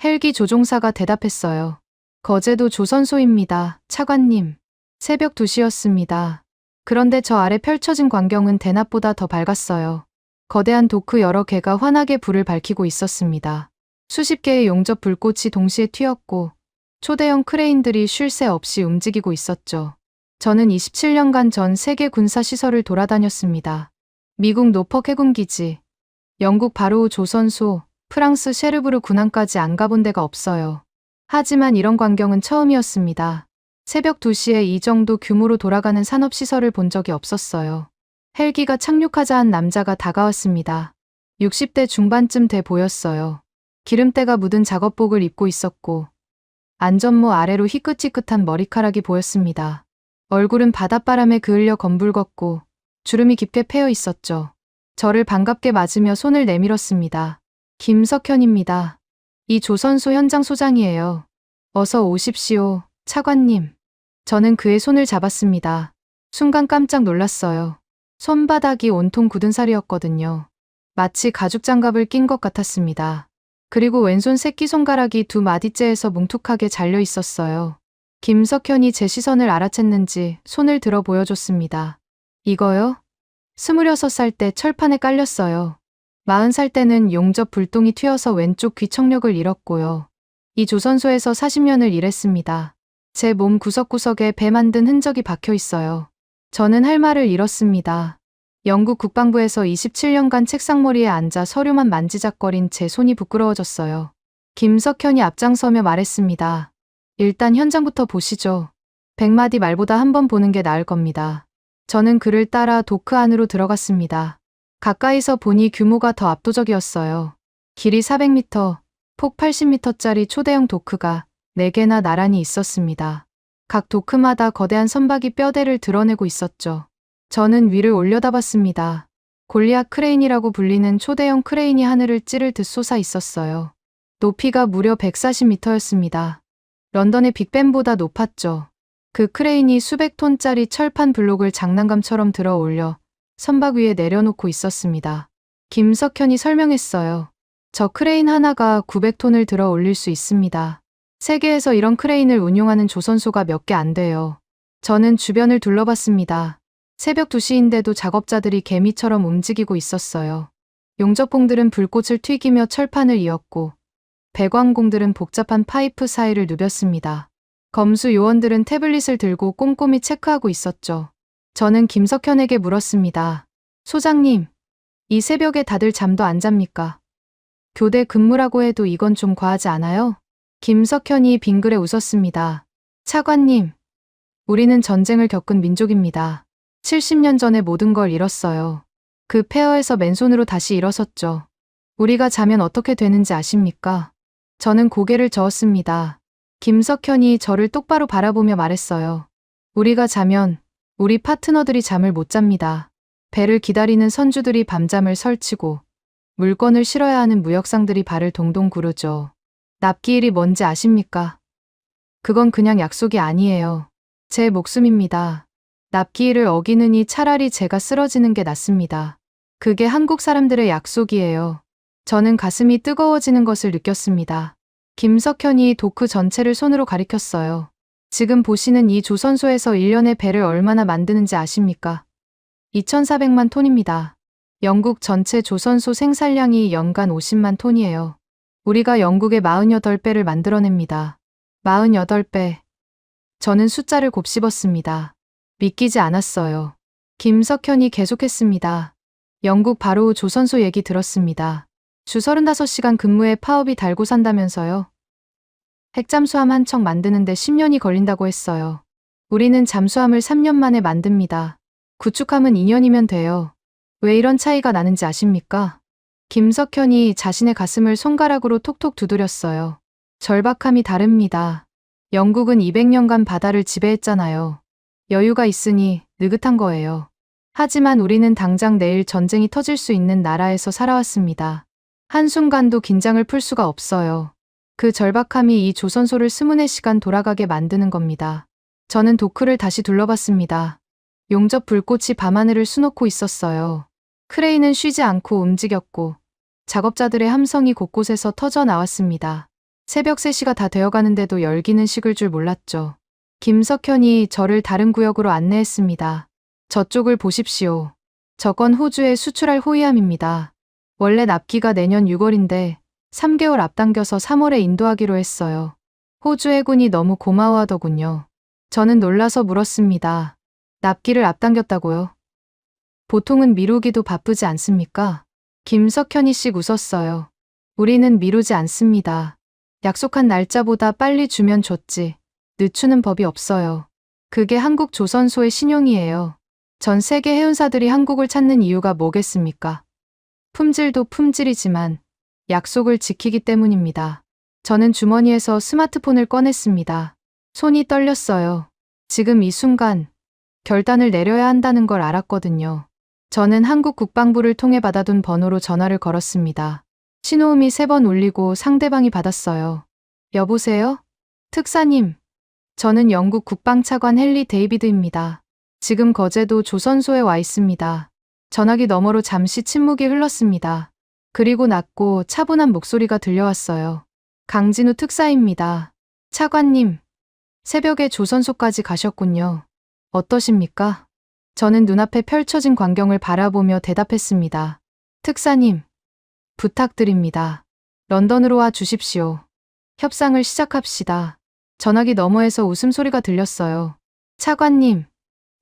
Speaker 3: 헬기 조종사가 대답했어요. 거제도 조선소입니다. 차관님. 새벽 2시였습니다. 그런데 저 아래 펼쳐진 광경은 대낮보다 더 밝았어요. 거대한 도크 여러 개가 환하게 불을 밝히고 있었습니다. 수십 개의 용접 불꽃이 동시에 튀었고 초대형 크레인들이 쉴 새 없이 움직이고 있었죠. 저는 27년간 전 세계 군사 시설을 돌아다녔습니다. 미국 노퍽 해군기지, 영국 바로우 조선소, 프랑스 셰르브르 군함까지 안 가본 데가 없어요. 하지만 이런 광경은 처음이었습니다. 새벽 2시에 이 정도 규모로 돌아가는 산업시설을 본 적이 없었어요. 헬기가 착륙하자 한 남자가 다가왔습니다. 60대 중반쯤 돼 보였어요. 기름때가 묻은 작업복을 입고 있었고 안전모 아래로 희끗희끗한 머리카락이 보였습니다. 얼굴은 바닷바람에 그을려 검붉었고 주름이 깊게 패여 있었죠. 저를 반갑게 맞으며 손을 내밀었습니다. 김석현입니다. 이 조선소 현장 소장이에요. 어서 오십시오, 차관님. 저는 그의 손을 잡았습니다. 순간 깜짝 놀랐어요. 손바닥이 온통 굳은 살이었거든요. 마치 가죽 장갑을 낀 것 같았습니다. 그리고 왼손 새끼손가락이 두 마디째에서 뭉툭하게 잘려 있었어요. 김석현이 제 시선을 알아챘는지 손을 들어 보여줬습니다. 이거요? 26살 때 철판에 깔렸어요. 40살 때는 용접 불똥이 튀어서 왼쪽 귀청력을 잃었고요. 이 조선소에서 40년을 일했습니다. 제 몸 구석구석에 배 만든 흔적이 박혀 있어요. 저는 할 말을 잃었습니다. 영국 국방부에서 27년간 책상머리에 앉아 서류만 만지작거린 제 손이 부끄러워졌어요. 김석현이 앞장서며 말했습니다. 일단 현장부터 보시죠. 100마디 말보다 한 번 보는 게 나을 겁니다. 저는 그를 따라 도크 안으로 들어갔습니다. 가까이서 보니 규모가 더 압도적이었어요. 길이 400m, 폭 80m짜리 초대형 도크가 4개나 나란히 있었습니다. 각 도크마다 거대한 선박이 뼈대를 드러내고 있었죠. 저는 위를 올려다봤습니다. 골리앗 크레인이라고 불리는 초대형 크레인이 하늘을 찌를 듯 솟아 있었어요. 높이가 무려 140m였습니다. 런던의 빅벤보다 높았죠. 그 크레인이 수백 톤짜리 철판 블록을 장난감처럼 들어 올려 선박 위에 내려놓고 있었습니다. 김석현이 설명했어요. 저 크레인 하나가 900톤을 들어 올릴 수 있습니다. 세계에서 이런 크레인을 운용하는 조선소가 몇 개 안 돼요. 저는 주변을 둘러봤습니다. 새벽 2시인데도 작업자들이 개미처럼 움직이고 있었어요. 용접봉들은 불꽃을 튀기며 철판을 이었고 배관공들은 복잡한 파이프 사이를 누볐습니다. 검수 요원들은 태블릿을 들고 꼼꼼히 체크하고 있었죠. 저는 김석현에게 물었습니다. 소장님, 이 새벽에 다들 잠도 안 잡니까? 교대 근무라고 해도 이건 좀 과하지 않아요? 김석현이 빙그레 웃었습니다. 차관님, 우리는 전쟁을 겪은 민족입니다. 70년 전에 모든 걸 잃었어요. 그 폐허에서 맨손으로 다시 일어섰죠. 우리가 자면 어떻게 되는지 아십니까? 저는 고개를 저었습니다. 김석현이 저를 똑바로 바라보며 말했어요. 우리가 자면 우리 파트너들이 잠을 못 잡니다. 배를 기다리는 선주들이 밤잠을 설치고 물건을 실어야 하는 무역상들이 발을 동동 구르죠. 납기일이 뭔지 아십니까? 그건 그냥 약속이 아니에요. 제 목숨입니다. 납기일을 어기느니 차라리 제가 쓰러지는 게 낫습니다. 그게 한국 사람들의 약속이에요. 저는 가슴이 뜨거워지는 것을 느꼈습니다. 김석현이 도크 전체를 손으로 가리켰어요. 지금 보시는 이 조선소에서 1년에 배를 얼마나 만드는지 아십니까? 2,400만 톤입니다. 영국 전체 조선소 생산량이 연간 50만 톤이에요. 우리가 영국의 48배를 만들어냅니다. 48배. 저는 숫자를 곱씹었습니다. 믿기지 않았어요. 김석현이 계속했습니다. 영국 바로우 조선소 얘기 들었습니다. 주 35시간 근무에 파업이 달고 산다면서요. 핵잠수함 한 척 만드는데 10년이 걸린다고 했어요. 우리는 잠수함을 3년 만에 만듭니다. 구축함은 2년이면 돼요. 왜 이런 차이가 나는지 아십니까? 김석현이 자신의 가슴을 손가락으로 톡톡 두드렸어요. 절박함이 다릅니다. 영국은 200년간 바다를 지배했잖아요. 여유가 있으니 느긋한 거예요. 하지만 우리는 당장 내일 전쟁이 터질 수 있는 나라에서 살아왔습니다. 한순간도 긴장을 풀 수가 없어요. 그 절박함이 이 조선소를 24시간 돌아가게 만드는 겁니다. 저는 도크를 다시 둘러봤습니다. 용접 불꽃이 밤하늘을 수놓고 있었어요. 크레인은 쉬지 않고 움직였고 작업자들의 함성이 곳곳에서 터져 나왔습니다. 새벽 3시가 다 되어가는데도 열기는 식을 줄 몰랐죠. 김석현이 저를 다른 구역으로 안내했습니다. 저쪽을 보십시오. 저건 호주에 수출할 호위함입니다. 원래 납기가 내년 6월인데 3개월 앞당겨서 3월에 인도하기로 했어요. 호주 해군이 너무 고마워하더군요. 저는 놀라서 물었습니다. 납기를 앞당겼다고요? 보통은 미루기도 바쁘지 않습니까? 김석현이 씩 웃었어요. 우리는 미루지 않습니다. 약속한 날짜보다 빨리 주면 줬지. 늦추는 법이 없어요. 그게 한국 조선소의 신용이에요. 전 세계 해운사들이 한국을 찾는 이유가 뭐겠습니까? 품질도 품질이지만 약속을 지키기 때문입니다. 저는 주머니에서 스마트폰을 꺼냈습니다. 손이 떨렸어요. 지금 이 순간 결단을 내려야 한다는 걸 알았거든요. 저는 한국 국방부를 통해 받아둔 번호로 전화를 걸었습니다. 신호음이 3번 울리고 상대방이 받았어요. 여보세요? 특사님. 저는 영국 국방차관 헨리 데이비드입니다. 지금 거제도 조선소에 와 있습니다. 전화기 너머로 잠시 침묵이 흘렀습니다. 그리고 낮고 차분한 목소리가 들려왔어요. 강진우 특사입니다. 차관님, 새벽에 조선소까지 가셨군요. 어떠십니까? 저는 눈앞에 펼쳐진 광경을 바라보며 대답했습니다. 특사님, 부탁드립니다. 런던으로 와 주십시오. 협상을 시작합시다. 전화기 너머에서 웃음소리가 들렸어요. 차관님,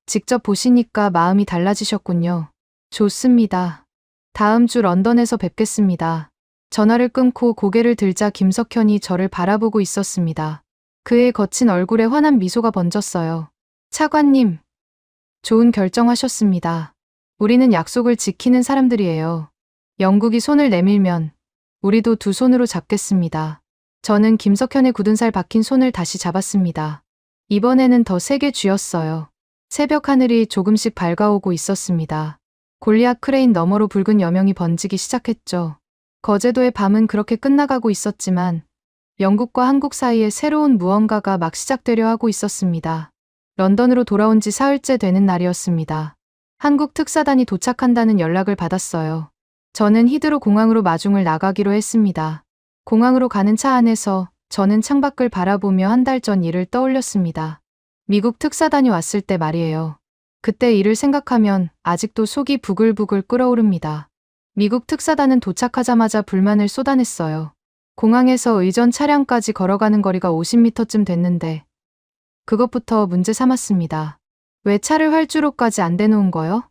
Speaker 3: 직접 보시니까 마음이 달라지셨군요. 좋습니다. 다음 주 런던에서 뵙겠습니다. 전화를 끊고 고개를 들자 김석현이 저를 바라보고 있었습니다. 그의 거친 얼굴에 환한 미소가 번졌어요. 차관님, 좋은 결정하셨습니다. 우리는 약속을 지키는 사람들이에요. 영국이 손을 내밀면 우리도 두 손으로 잡겠습니다. 저는 김석현의 굳은 살 박힌 손을 다시 잡았습니다. 이번에는 더 세게 쥐었어요. 새벽 하늘이 조금씩 밝아오고 있었습니다. 골리앗 크레인 너머로 붉은 여명이 번지기 시작했죠. 거제도의 밤은 그렇게 끝나가고 있었지만 영국과 한국 사이에 새로운 무언가가 막 시작되려 하고 있었습니다. 런던으로 돌아온 지 사흘째 되는 날이었습니다. 한국 특사단이 도착한다는 연락을 받았어요. 저는 히드로 공항으로 마중을 나가기로 했습니다. 공항으로 가는 차 안에서 저는 창밖을 바라보며 한 달 전 일을 떠올렸습니다. 미국 특사단이 왔을 때 말이에요. 그때 일을 생각하면 아직도 속이 부글부글 끓어오릅니다. 미국 특사단은 도착하자마자 불만을 쏟아냈어요. 공항에서 의전 차량까지 걸어가는 거리가 50m쯤 됐는데 그것부터 문제 삼았습니다. 왜 차를 활주로까지 안 대놓은 거요?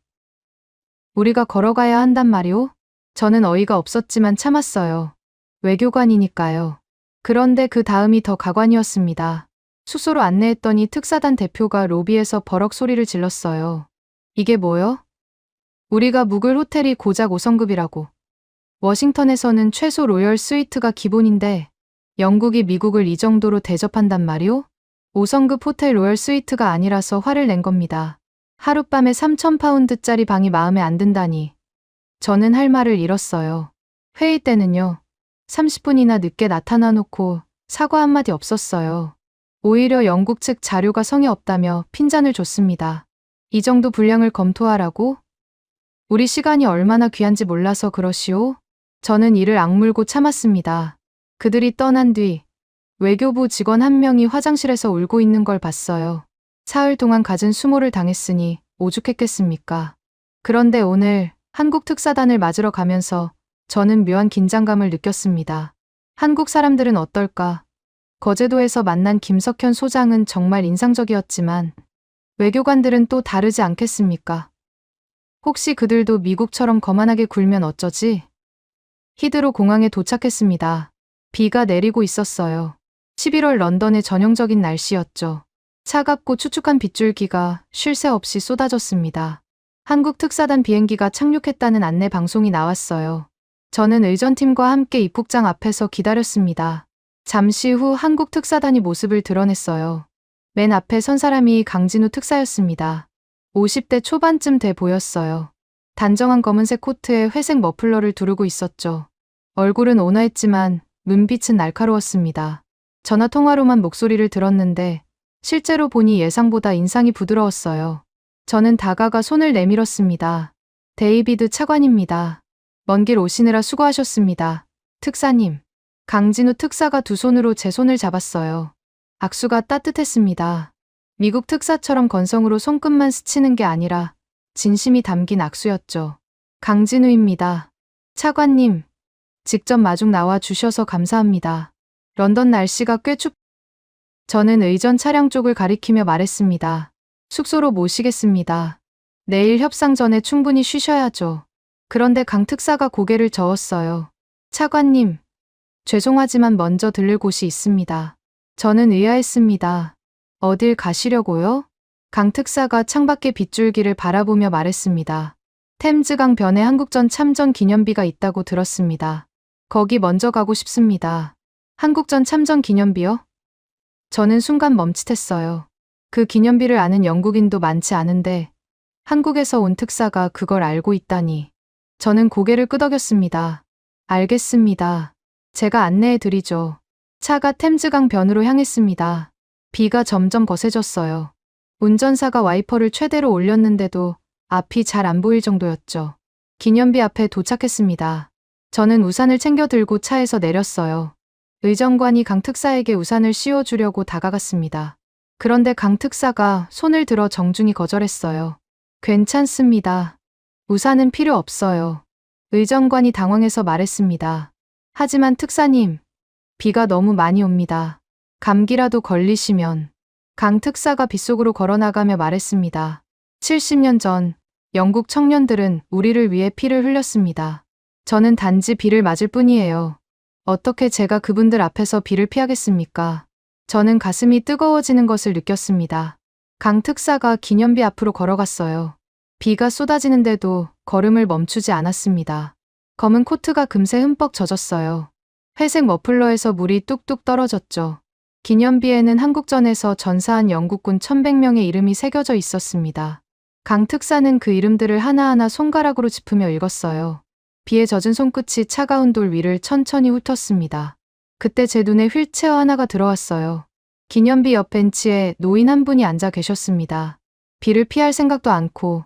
Speaker 3: 우리가 걸어가야 한단 말이오? 저는 어이가 없었지만 참았어요. 외교관이니까요. 그런데 그 다음이 더 가관이었습니다. 숙소로 안내했더니 특사단 대표가 로비에서 버럭 소리를 질렀어요. 이게 뭐요? 우리가 묵을 호텔이 고작 5성급이라고. 워싱턴에서는 최소 로열 스위트가 기본인데 영국이 미국을 이 정도로 대접한단 말이오? 5성급 호텔 로열 스위트가 아니라서 화를 낸 겁니다. 하룻밤에 3,000파운드짜리 방이 마음에 안 든다니. 저는 할 말을 잃었어요. 회의 때는요. 30분이나 늦게 나타나 놓고 사과 한마디 없었어요. 오히려 영국 측 자료가 성의 없다며 핀잔을 줬습니다. 이 정도 분량을 검토하라고? 우리 시간이 얼마나 귀한지 몰라서 그러시오? 저는 이를 악물고 참았습니다. 그들이 떠난 뒤 외교부 직원 한 명이 화장실에서 울고 있는 걸 봤어요. 사흘 동안 갖은 수모를 당했으니 오죽했겠습니까? 그런데 오늘 한국 특사단을 맞으러 가면서 저는 묘한 긴장감을 느꼈습니다. 한국 사람들은 어떨까? 거제도에서 만난 김석현 소장은 정말 인상적이었지만 외교관들은 또 다르지 않겠습니까? 혹시 그들도 미국처럼 거만하게 굴면 어쩌지? 히드로 공항에 도착했습니다. 비가 내리고 있었어요. 11월 런던의 전형적인 날씨였죠. 차갑고 축축한 빗줄기가 쉴 새 없이 쏟아졌습니다. 한국 특사단 비행기가 착륙했다는 안내 방송이 나왔어요. 저는 의전팀과 함께 입국장 앞에서 기다렸습니다. 잠시 후 한국 특사단이 모습을 드러냈어요. 맨 앞에 선 사람이 강진우 특사였습니다. 50대 초반쯤 돼 보였어요. 단정한 검은색 코트에 회색 머플러를 두르고 있었죠. 얼굴은 온화했지만 눈빛은 날카로웠습니다. 전화 통화로만 목소리를 들었는데 실제로 보니 예상보다 인상이 부드러웠어요. 저는 다가가 손을 내밀었습니다. 데이비드 차관입니다. 먼 길 오시느라 수고하셨습니다. 특사님. 강진우 특사가 두 손으로 제 손을 잡았어요. 악수가 따뜻했습니다. 미국 특사처럼 건성으로 손끝만 스치는 게 아니라 진심이 담긴 악수였죠. 강진우입니다. 차관님, 직접 마중 나와 주셔서 감사합니다. 런던 날씨가 꽤 저는 의전 차량 쪽을 가리키며 말했습니다. 숙소로 모시겠습니다. 내일 협상 전에 충분히 쉬셔야죠. 그런데 강 특사가 고개를 저었어요. 차관님, 죄송하지만 먼저 들를 곳이 있습니다. 저는 의아했습니다. 어딜 가시려고요? 강 특사가 창밖의 빗줄기를 바라보며 말했습니다. 템즈강 변에 한국전 참전 기념비가 있다고 들었습니다. 거기 먼저 가고 싶습니다. 한국전 참전 기념비요? 저는 순간 멈칫했어요. 그 기념비를 아는 영국인도 많지 않은데 한국에서 온 특사가 그걸 알고 있다니. 저는 고개를 끄덕였습니다. 알겠습니다. 제가 안내해 드리죠. 차가 템즈강 변으로 향했습니다. 비가 점점 거세졌어요. 운전사가 와이퍼를 최대로 올렸는데도 앞이 잘 안 보일 정도였죠. 기념비 앞에 도착했습니다. 저는 우산을 챙겨 들고 차에서 내렸어요. 의정관이 강 특사에게 우산을 씌워주려고 다가갔습니다. 그런데 강 특사가 손을 들어 정중히 거절했어요. 괜찮습니다. 우산은 필요 없어요. 의정관이 당황해서 말했습니다. 하지만 특사님, 비가 너무 많이 옵니다. 감기라도 걸리시면. 강 특사가 빗속으로 걸어나가며 말했습니다. 70년 전 영국 청년들은 우리를 위해 피를 흘렸습니다. 저는 단지 비를 맞을 뿐이에요. 어떻게 제가 그분들 앞에서 비를 피하겠습니까? 저는 가슴이 뜨거워지는 것을 느꼈습니다. 강 특사가 기념비 앞으로 걸어갔어요. 비가 쏟아지는데도 걸음을 멈추지 않았습니다. 검은 코트가 금세 흠뻑 젖었어요. 회색 머플러에서 물이 뚝뚝 떨어졌죠. 기념비에는 한국전에서 전사한 영국군 1100명의 이름이 새겨져 있었습니다. 강 특사는 그 이름들을 하나하나 손가락으로 짚으며 읽었어요. 비에 젖은 손끝이 차가운 돌 위를 천천히 훑었습니다. 그때 제 눈에 휠체어 하나가 들어왔어요. 기념비 옆 벤치에 노인 한 분이 앉아 계셨습니다. 비를 피할 생각도 않고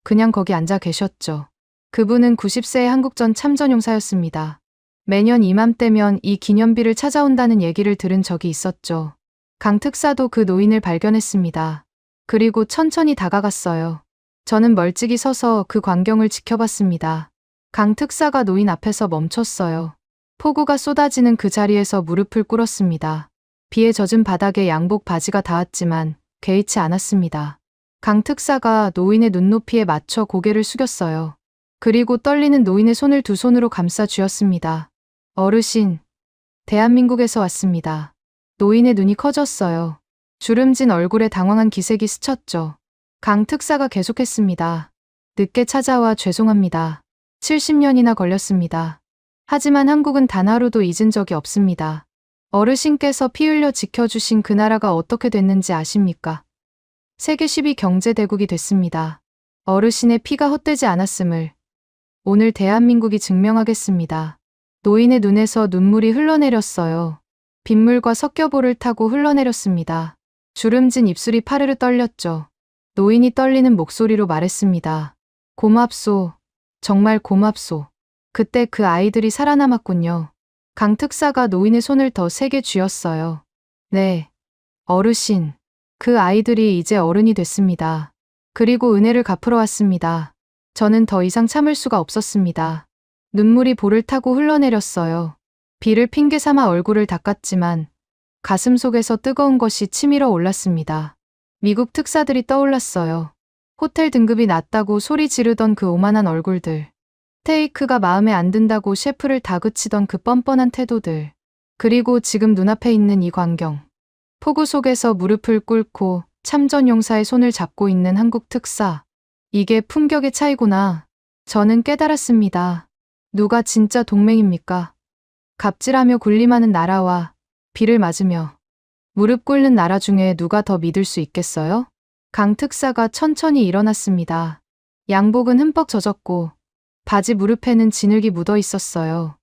Speaker 3: 그냥 거기 앉아 계셨죠. 그분은 90세의 한국전 참전용사였습니다. 매년 이맘때면 이 기념비를 찾아온다는 얘기를 들은 적이 있었죠. 강 특사도 그 노인을 발견했습니다. 그리고 천천히 다가갔어요. 저는 멀찍이 서서 그 광경을 지켜봤습니다. 강 특사가 노인 앞에서 멈췄어요. 폭우가 쏟아지는 그 자리에서 무릎을 꿇었습니다. 비에 젖은 바닥에 양복 바지가 닿았지만 개의치 않았습니다. 강 특사가 노인의 눈높이에 맞춰 고개를 숙였어요. 그리고 떨리는 노인의 손을 두 손으로 감싸 쥐었습니다. 어르신, 대한민국에서 왔습니다. 노인의 눈이 커졌어요. 주름진 얼굴에 당황한 기색이 스쳤죠. 강 특사가 계속했습니다. 늦게 찾아와 죄송합니다. 70년이나 걸렸습니다. 하지만 한국은 단 하루도 잊은 적이 없습니다. 어르신께서 피 흘려 지켜주신 그 나라가 어떻게 됐는지 아십니까? 세계 10위 경제대국이 됐습니다. 어르신의 피가 헛되지 않았음을 오늘 대한민국이 증명하겠습니다. 노인의 눈에서 눈물이 흘러내렸어요. 빗물과 섞여 볼을 타고 흘러내렸습니다. 주름진 입술이 파르르 떨렸죠. 노인이 떨리는 목소리로 말했습니다. 고맙소. 정말 고맙소. 그때 그 아이들이 살아남았군요. 강 특사가 노인의 손을 더 세게 쥐었어요. 네, 어르신. 그 아이들이 이제 어른이 됐습니다. 그리고 은혜를 갚으러 왔습니다. 저는 더 이상 참을 수가 없었습니다. 눈물이 볼을 타고 흘러내렸어요. 비를 핑계 삼아 얼굴을 닦았지만 가슴 속에서 뜨거운 것이 치밀어 올랐습니다. 미국 특사들이 떠올랐어요. 호텔 등급이 낮다고 소리 지르던 그 오만한 얼굴들. 스테이크가 마음에 안 든다고 셰프를 다그치던 그 뻔뻔한 태도들. 그리고 지금 눈앞에 있는 이 광경. 폭우 속에서 무릎을 꿇고 참전용사의 손을 잡고 있는 한국 특사. 이게 품격의 차이구나. 저는 깨달았습니다. 누가 진짜 동맹입니까? 갑질하며 군림하는 나라와 비를 맞으며 무릎 꿇는 나라 중에 누가 더 믿을 수 있겠어요? 강 특사가 천천히 일어났습니다. 양복은 흠뻑 젖었고 바지 무릎에는 진흙이 묻어 있었어요.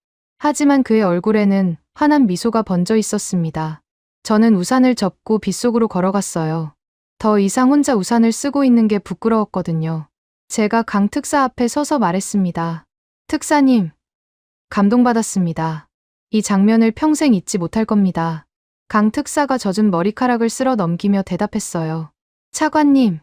Speaker 3: 하지만 그의 얼굴에는 환한 미소가 번져 있었습니다. 저는 우산을 접고 빗속으로 걸어갔어요. 더 이상 혼자 우산을 쓰고 있는 게 부끄러웠거든요. 제가 강 특사 앞에 서서 말했습니다. 특사님, 감동받았습니다. 이 장면을 평생 잊지 못할 겁니다. 강 특사가 젖은 머리카락을 쓸어 넘기며 대답했어요. 차관님,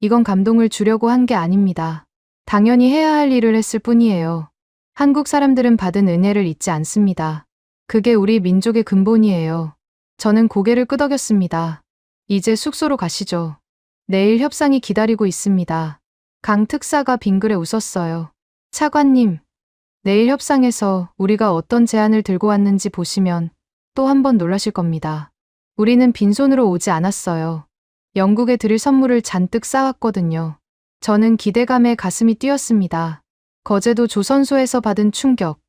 Speaker 3: 이건 감동을 주려고 한 게 아닙니다. 당연히 해야 할 일을 했을 뿐이에요. 한국 사람들은 받은 은혜를 잊지 않습니다. 그게 우리 민족의 근본이에요. 저는 고개를 끄덕였습니다. 이제 숙소로 가시죠. 내일 협상이 기다리고 있습니다. 강 특사가 빙그레 웃었어요. 차관님, 내일 협상에서 우리가 어떤 제안을 들고 왔는지 보시면 또 한 번 놀라실 겁니다. 우리는 빈손으로 오지 않았어요. 영국에 드릴 선물을 잔뜩 싸왔거든요. 저는 기대감에 가슴이 뛰었습니다. 거제도 조선소에서 받은 충격,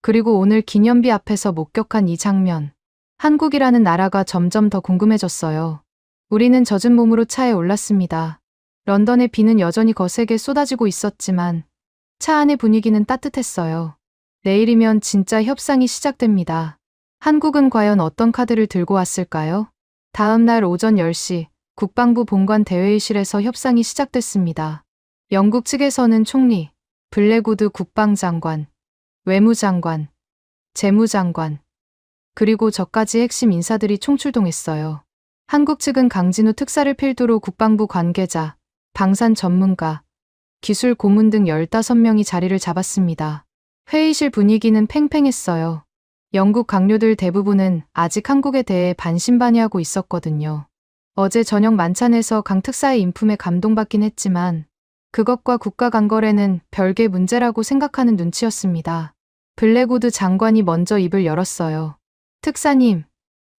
Speaker 3: 그리고 오늘 기념비 앞에서 목격한 이 장면. 한국이라는 나라가 점점 더 궁금해졌어요. 우리는 젖은 몸으로 차에 올랐습니다. 런던의 비는 여전히 거세게 쏟아지고 있었지만 차 안의 분위기는 따뜻했어요. 내일이면 진짜 협상이 시작됩니다. 한국은 과연 어떤 카드를 들고 왔을까요? 다음 날 오전 10시 국방부 본관 대회의실에서 협상이 시작됐습니다. 영국 측에서는 총리, 블랙우드 국방장관, 외무장관, 재무장관, 그리고 저까지 핵심 인사들이 총출동했어요. 한국 측은 강진우 특사를 필두로 국방부 관계자, 방산 전문가, 기술 고문 등 15명이 자리를 잡았습니다. 회의실 분위기는 팽팽했어요. 영국 강요들 대부분은 아직 한국에 대해 반신반의하고 있었거든요. 어제 저녁 만찬에서 강 특사의 인품에 감동받긴 했지만 그것과 국가 간거래는 별개 문제라고 생각하는 눈치였습니다. 블랙우드 장관이 먼저 입을 열었어요. 특사님,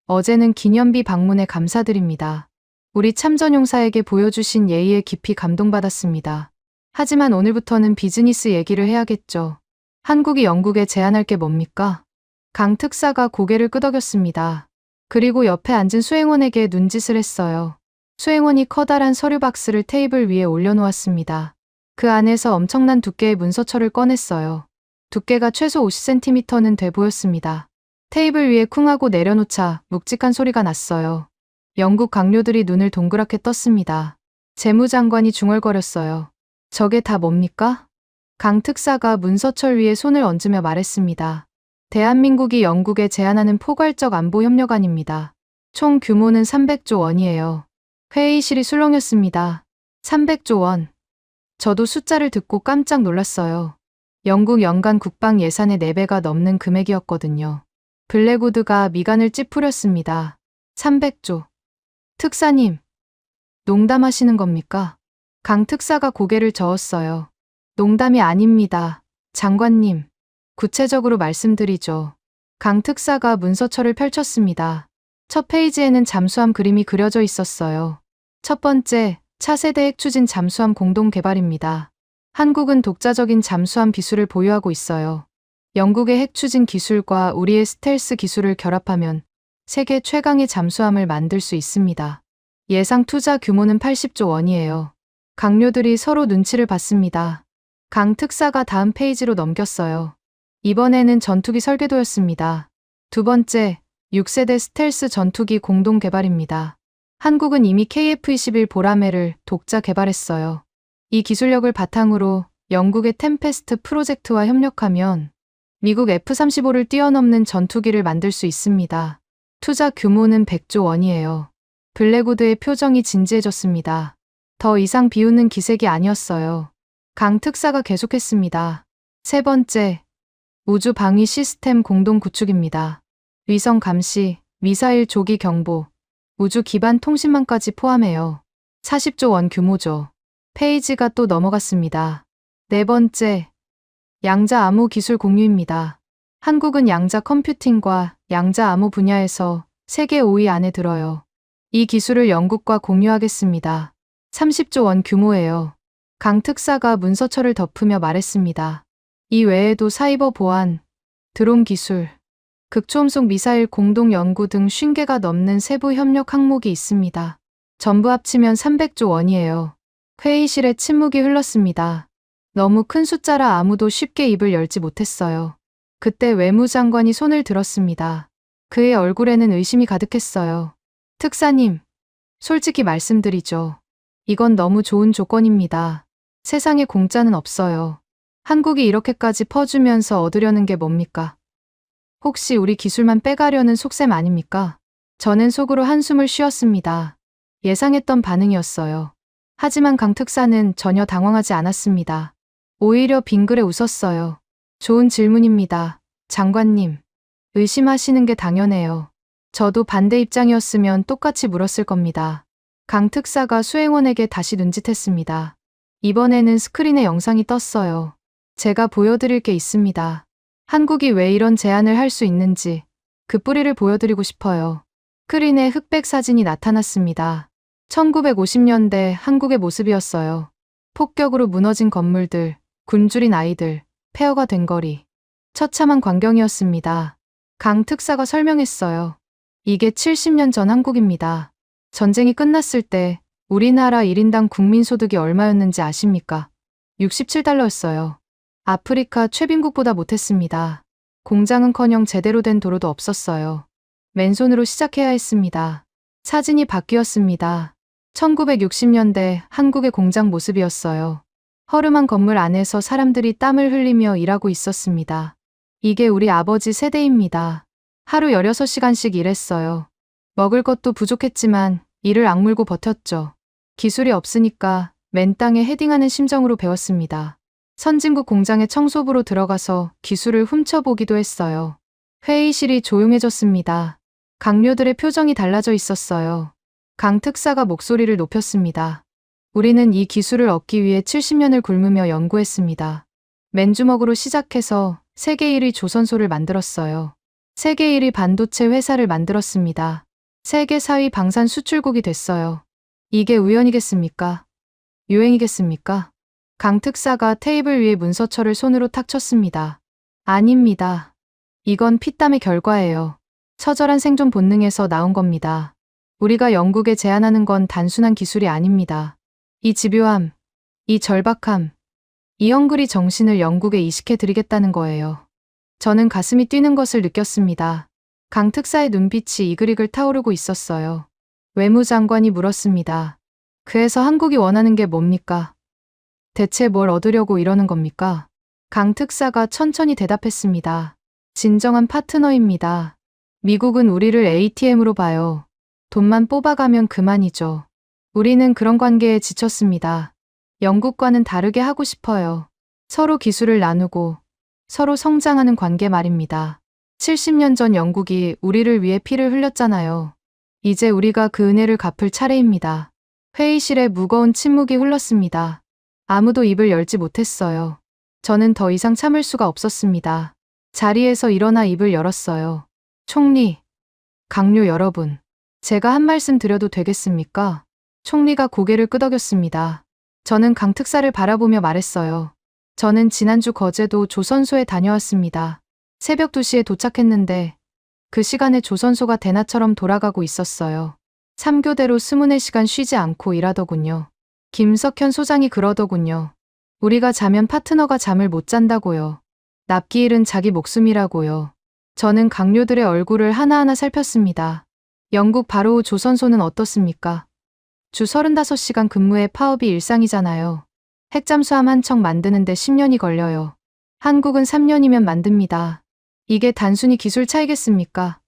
Speaker 3: 어제는 기념비 방문에 감사드립니다. 우리 참전용사에게 보여주신 예의에 깊이 감동받았습니다. 하지만 오늘부터는 비즈니스 얘기를 해야겠죠. 한국이 영국에 제안할 게 뭡니까? 강 특사가 고개를 끄덕였습니다. 그리고 옆에 앉은 수행원에게 눈짓을 했어요. 수행원이 커다란 서류 박스를 테이블 위에 올려놓았습니다. 그 안에서 엄청난 두께의 문서철을 꺼냈어요. 두께가 최소 50cm는 돼 보였습니다. 테이블 위에 쿵 하고 내려놓자 묵직한 소리가 났어요. 영국 강요들이 눈을 동그랗게 떴습니다. 재무장관이 중얼거렸어요. 저게 다 뭡니까? 강 특사가 문서철 위에 손을 얹으며 말했습니다. 대한민국이 영국에 제안하는 포괄적 안보 협력안입니다. 총 규모는 300조 원이에요. 회의실이 술렁였습니다. 300조 원. 저도 숫자를 듣고 깜짝 놀랐어요. 영국 연간 국방 예산의 4배가 넘는 금액이었거든요. 블랙우드가 미간을 찌푸렸습니다. 300조. 특사님, 농담하시는 겁니까? 강 특사가 고개를 저었어요. 농담이 아닙니다. 장관님, 구체적으로 말씀드리죠. 강 특사가 문서철을 펼쳤습니다. 첫 페이지에는 잠수함 그림이 그려져 있었어요. 첫 번째, 차세대 핵추진 잠수함 공동 개발입니다. 한국은 독자적인 잠수함 기술을 보유하고 있어요. 영국의 핵추진 기술과 우리의 스텔스 기술을 결합하면 세계 최강의 잠수함을 만들 수 있습니다. 예상 투자 규모는 80조 원이에요. 강요들이 서로 눈치를 봤습니다. 강 특사가 다음 페이지로 넘겼어요. 이번에는 전투기 설계도였습니다. 두 번째, 6세대 스텔스 전투기 공동 개발입니다. 한국은 이미 KF-21 보라매를 독자 개발했어요. 이 기술력을 바탕으로 영국의 템페스트 프로젝트와 협력하면 미국 F-35를 뛰어넘는 전투기를 만들 수 있습니다. 투자 규모는 100조 원이에요. 블랙우드의 표정이 진지해졌습니다. 더 이상 비웃는 기색이 아니었어요. 강 특사가 계속했습니다. 세 번째, 우주 방위 시스템 공동 구축입니다. 위성 감시, 미사일 조기 경보, 우주 기반 통신망까지 포함해요. 40조 원 규모죠. 페이지가 또 넘어갔습니다. 네 번째, 양자 암호 기술 공유입니다. 한국은 양자 컴퓨팅과 양자 암호 분야에서 세계 5위 안에 들어요. 이 기술을 영국과 공유하겠습니다. 30조 원 규모예요. 강 특사가 문서철을 덮으며 말했습니다. 이 외에도 사이버 보안, 드론 기술, 극초음속 미사일 공동 연구 등 50개가 넘는 세부 협력 항목이 있습니다. 전부 합치면 300조 원이에요. 회의실에 침묵이 흘렀습니다. 너무 큰 숫자라 아무도 쉽게 입을 열지 못했어요. 그때 외무장관이 손을 들었습니다. 그의 얼굴에는 의심이 가득했어요. 특사님, 솔직히 말씀드리죠. 이건 너무 좋은 조건입니다. 세상에 공짜는 없어요. 한국이 이렇게까지 퍼주면서 얻으려는 게 뭡니까? 혹시 우리 기술만 빼가려는 속셈 아닙니까? 저는 속으로 한숨을 쉬었습니다. 예상했던 반응이었어요. 하지만 강 특사는 전혀 당황하지 않았습니다. 오히려 빙그레 웃었어요. 좋은 질문입니다. 장관님, 의심하시는 게 당연해요. 저도 반대 입장이었으면 똑같이 물었을 겁니다. 강 특사가 수행원에게 다시 눈짓했습니다. 이번에는 스크린에 영상이 떴어요. 제가 보여드릴 게 있습니다. 한국이 왜 이런 제안을 할 수 있는지 그 뿌리를 보여드리고 싶어요. 스크린에 흑백 사진이 나타났습니다. 1950년대 한국의 모습이었어요. 폭격으로 무너진 건물들, 굶주린 아이들, 폐허가 된 거리. 처참한 광경이었습니다. 강 특사가 설명했어요. 이게 70년 전 한국입니다. 전쟁이 끝났을 때 우리나라 1인당 국민소득이 얼마였는지 아십니까? 67달러였어요. 아프리카 최빈국보다 못했습니다. 공장은커녕 제대로 된 도로도 없었어요. 맨손으로 시작해야 했습니다. 사진이 바뀌었습니다. 1960년대 한국의 공장 모습이었어요. 허름한 건물 안에서 사람들이 땀을 흘리며 일하고 있었습니다. 이게 우리 아버지 세대입니다. 하루 16시간씩 일했어요. 먹을 것도 부족했지만 이를 악물고 버텼죠. 기술이 없으니까 맨 땅에 헤딩하는 심정으로 배웠습니다. 선진국 공장의 청소부로 들어가서 기술을 훔쳐보기도 했어요. 회의실이 조용해졌습니다. 강료들의 표정이 달라져 있었어요. 강 특사가 목소리를 높였습니다. 우리는 이 기술을 얻기 위해 70년을 굶으며 연구했습니다. 맨주먹으로 시작해서 세계 1위 조선소를 만들었어요. 세계 1위 반도체 회사를 만들었습니다. 세계 4위 방산 수출국이 됐어요. 이게 우연이겠습니까? 유행이겠습니까? 강 특사가 테이블 위에 문서철을 손으로 탁 쳤습니다. 아닙니다. 이건 피땀의 결과예요. 처절한 생존 본능에서 나온 겁니다. 우리가 영국에 제안하는 건 단순한 기술이 아닙니다. 이 집요함, 이 절박함, 이 헝그리 정신을 영국에 이식해드리겠다는 거예요. 저는 가슴이 뛰는 것을 느꼈습니다. 강 특사의 눈빛이 이글이글 타오르고 있었어요. 외무장관이 물었습니다. 그래서 한국이 원하는 게 뭡니까? 대체 뭘 얻으려고 이러는 겁니까? 강 특사가 천천히 대답했습니다. 진정한 파트너입니다. 미국은 우리를 ATM으로 봐요. 돈만 뽑아가면 그만이죠. 우리는 그런 관계에 지쳤습니다. 영국과는 다르게 하고 싶어요. 서로 기술을 나누고 서로 성장하는 관계 말입니다. 70년 전 영국이 우리를 위해 피를 흘렸잖아요. 이제 우리가 그 은혜를 갚을 차례입니다. 회의실에 무거운 침묵이 흘렀습니다. 아무도 입을 열지 못했어요. 저는 더 이상 참을 수가 없었습니다. 자리에서 일어나 입을 열었어요. 총리, 강료 여러분, 제가 한 말씀 드려도 되겠습니까? 총리가 고개를 끄덕였습니다. 저는 강 특사를 바라보며 말했어요. 저는 지난주 거제도 조선소에 다녀왔습니다. 새벽 2시에 도착했는데 그 시간에 조선소가 대낮처럼 돌아가고 있었어요. 3교대로 24시간 쉬지 않고 일하더군요. 김석현 소장이 그러더군요. 우리가 자면 파트너가 잠을 못 잔다고요. 납기일은 자기 목숨이라고요. 저는 강료들의 얼굴을 하나하나 살폈습니다. 영국 바로 후 조선소는 어떻습니까? 주 35시간 근무의 파업이 일상이잖아요. 핵잠수함 한 척 만드는데 10년이 걸려요. 한국은 3년이면 만듭니다. 이게 단순히 기술 차이겠습니까?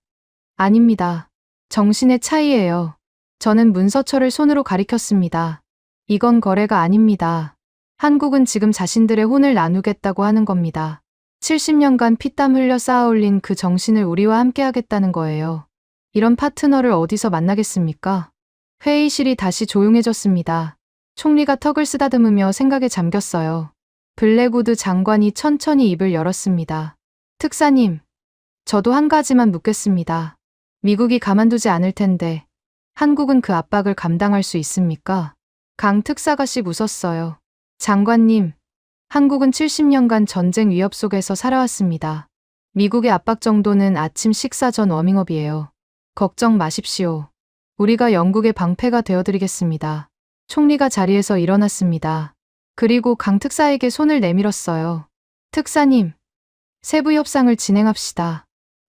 Speaker 3: 아닙니다. 정신의 차이예요. 저는 문서철을 손으로 가리켰습니다. 이건 거래가 아닙니다. 한국은 지금 자신들의 혼을 나누겠다고 하는 겁니다. 70년간 피땀 흘려 쌓아 올린 그 정신을 우리와 함께 하겠다는 거예요. 이런 파트너를 어디서 만나겠습니까? 회의실이 다시 조용해졌습니다. 총리가 턱을 쓰다듬으며 생각에 잠겼어요. 블랙우드 장관이 천천히 입을 열었습니다. 특사님, 저도 한 가지만 묻겠습니다. 미국이 가만두지 않을 텐데 한국은 그 압박을 감당할 수 있습니까? 강 특사가 씩 웃었어요. 장관님, 한국은 70년간 전쟁 위협 속에서 살아왔습니다. 미국의 압박 정도는 아침 식사 전 워밍업이에요. 걱정 마십시오. 우리가 영국의 방패가 되어드리겠습니다. 총리가 자리에서 일어났습니다. 그리고 강 특사에게 손을 내밀었어요. 특사님, 세부 협상을 진행합시다.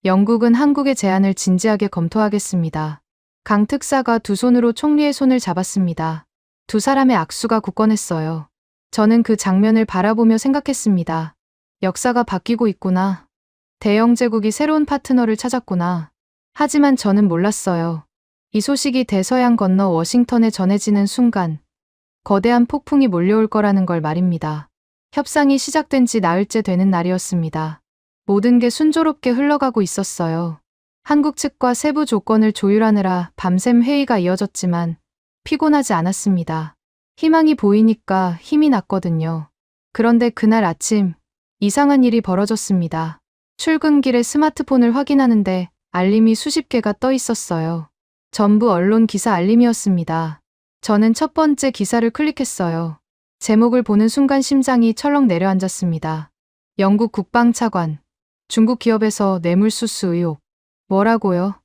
Speaker 3: 영국은 한국의 제안을 진지하게 검토하겠습니다. 강 특사가 두 손으로 총리의 손을 잡았습니다. 두 사람의 악수가 굳건했어요. 저는 그 장면을 바라보며 생각했습니다. 역사가 바뀌고 있구나. 대영 제국이 새로운 파트너를 찾았구나. 하지만 저는 몰랐어요. 이 소식이 대서양 건너 워싱턴에 전해지는 순간 거대한 폭풍이 몰려올 거라는 걸 말입니다. 협상이 시작된 지 나흘째 되는 날이었습니다. 모든 게 순조롭게 흘러가고 있었어요. 한국 측과 세부 조건을 조율하느라 밤샘 회의가 이어졌지만 피곤하지 않았습니다. 희망이 보이니까 힘이 났거든요. 그런데 그날 아침 이상한 일이 벌어졌습니다. 출근길에 스마트폰을 확인하는데 알림이 수십 개가 떠 있었어요. 전부 언론 기사 알림이었습니다. 저는 첫 번째 기사를 클릭했어요. 제목을 보는 순간 심장이 철렁 내려앉았습니다. 영국 국방차관, 중국 기업에서 뇌물수수 의혹. 뭐라고요?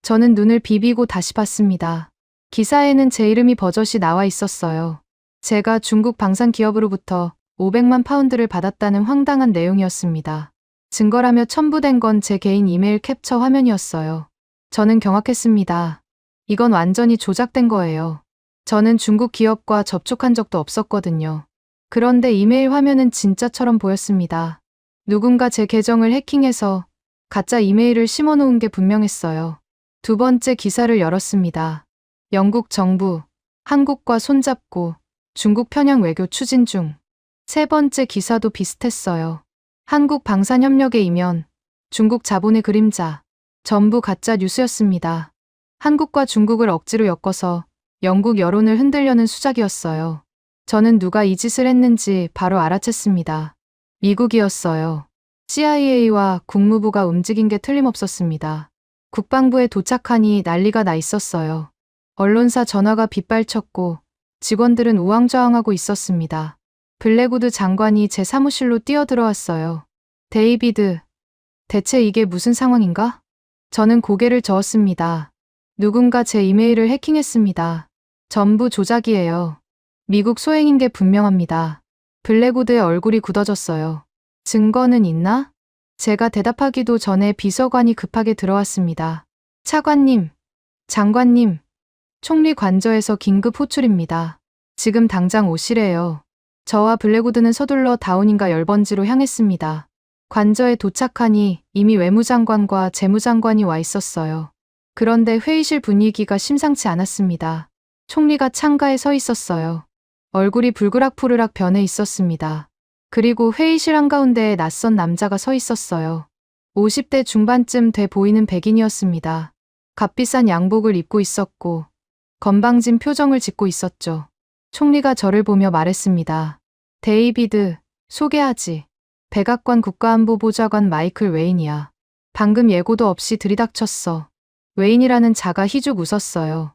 Speaker 3: 저는 눈을 비비고 다시 봤습니다. 기사에는 제 이름이 버젓이 나와 있었어요. 제가 중국 방산 기업으로부터 500만 파운드를 받았다는 황당한 내용이었습니다. 증거라며 첨부된 건 제 개인 이메일 캡처 화면이었어요. 저는 경악했습니다. 이건 완전히 조작된 거예요. 저는 중국 기업과 접촉한 적도 없었거든요. 그런데 이메일 화면은 진짜처럼 보였습니다. 누군가 제 계정을 해킹해서 가짜 이메일을 심어놓은 게 분명했어요. 두 번째 기사를 열었습니다. 영국 정부, 한국과 손잡고 중국 편향 외교 추진 중. 세 번째 기사도 비슷했어요. 한국 방산협력의 이면, 중국 자본의 그림자. 전부 가짜 뉴스였습니다. 한국과 중국을 억지로 엮어서 영국 여론을 흔들려는 수작이었어요. 저는 누가 이 짓을 했는지 바로 알아챘습니다. 미국이었어요. CIA와 국무부가 움직인 게 틀림없었습니다. 국방부에 도착하니 난리가 나 있었어요. 언론사 전화가 빗발쳤고 직원들은 우왕좌왕하고 있었습니다. 블랙우드 장관이 제 사무실로 뛰어들어왔어요. 데이비드, 대체 이게 무슨 상황인가? 저는 고개를 저었습니다. 누군가 제 이메일을 해킹했습니다. 전부 조작이에요. 미국 소행인 게 분명합니다. 블랙우드의 얼굴이 굳어졌어요. 증거는 있나? 제가 대답하기도 전에 비서관이 급하게 들어왔습니다. 차관님, 장관님, 총리 관저에서 긴급 호출입니다. 지금 당장 오시래요. 저와 블랙우드는 서둘러 다우닝가 열번지로 향했습니다. 관저에 도착하니 이미 외무장관과 재무장관이 와 있었어요. 그런데 회의실 분위기가 심상치 않았습니다. 총리가 창가에 서 있었어요. 얼굴이 불그락푸르락 변해 있었습니다. 그리고 회의실 한가운데에 낯선 남자가 서 있었어요. 50대 중반쯤 돼 보이는 백인이었습니다. 값비싼 양복을 입고 있었고 건방진 표정을 짓고 있었죠. 총리가 저를 보며 말했습니다. 데이비드, 소개하지. 백악관 국가안보보좌관 마이클 웨인이야. 방금 예고도 없이 들이닥쳤어. 웨인이라는 자가 희죽 웃었어요.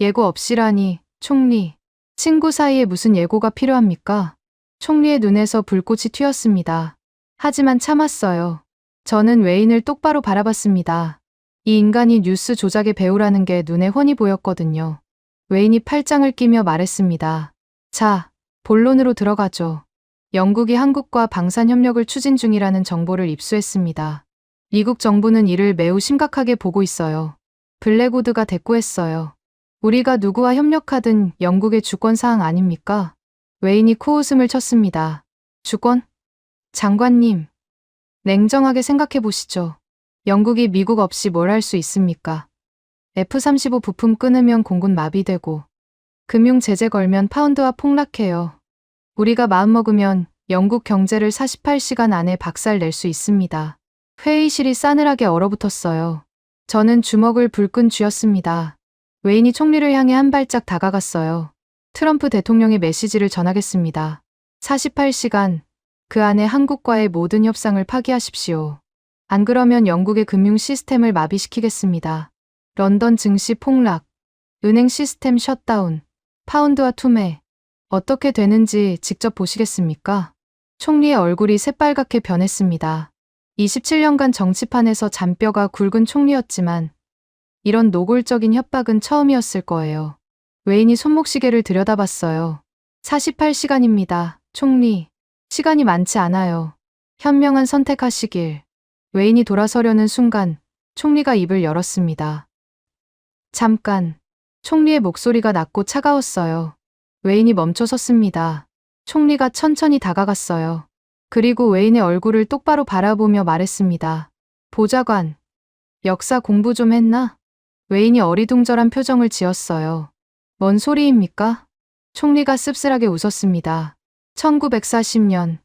Speaker 3: 예고 없이라니, 총리. 친구 사이에 무슨 예고가 필요합니까? 총리의 눈에서 불꽃이 튀었습니다. 하지만 참았어요. 저는 웨인을 똑바로 바라봤습니다. 이 인간이 뉴스 조작의 배우라는 게 눈에 훤히 보였거든요. 웨인이 팔짱을 끼며 말했습니다. 자, 본론으로 들어가죠. 영국이 한국과 방산협력을 추진 중이라는 정보를 입수했습니다. 미국 정부는 이를 매우 심각하게 보고 있어요. 블랙우드가 대꾸했어요. 우리가 누구와 협력하든 영국의 주권사항 아닙니까? 웨인이 코웃음을 쳤습니다. 주권? 장관님, 냉정하게 생각해 보시죠. 영국이 미국 없이 뭘 할 수 있습니까? F-35 부품 끊으면 공군 마비되고 금융 제재 걸면 파운드화 폭락해요. 우리가 마음먹으면 영국 경제를 48시간 안에 박살 낼 수 있습니다. 회의실이 싸늘하게 얼어붙었어요. 저는 주먹을 불끈 쥐었습니다. 웨인이 총리를 향해 한 발짝 다가갔어요. 트럼프 대통령의 메시지를 전하겠습니다. 48시간, 그 안에 한국과의 모든 협상을 파기하십시오. 안 그러면 영국의 금융 시스템을 마비시키겠습니다. 런던 증시 폭락, 은행 시스템 셧다운, 파운드화 투매. 어떻게 되는지 직접 보시겠습니까? 총리의 얼굴이 새빨갛게 변했습니다. 27년간 정치판에서 잔뼈가 굵은 총리였지만 이런 노골적인 협박은 처음이었을 거예요. 웨인이 손목시계를 들여다봤어요. 48시간입니다. 총리. 시간이 많지 않아요. 현명한 선택하시길. 웨인이 돌아서려는 순간 총리가 입을 열었습니다. 잠깐. 총리의 목소리가 낮고 차가웠어요. 웨인이 멈춰 섰습니다. 총리가 천천히 다가갔어요. 그리고 웨인의 얼굴을 똑바로 바라보며 말했습니다. 보좌관, 역사 공부 좀 했나? 웨인이 어리둥절한 표정을 지었어요. 뭔 소리입니까? 총리가 씁쓸하게 웃었습니다. 1940년,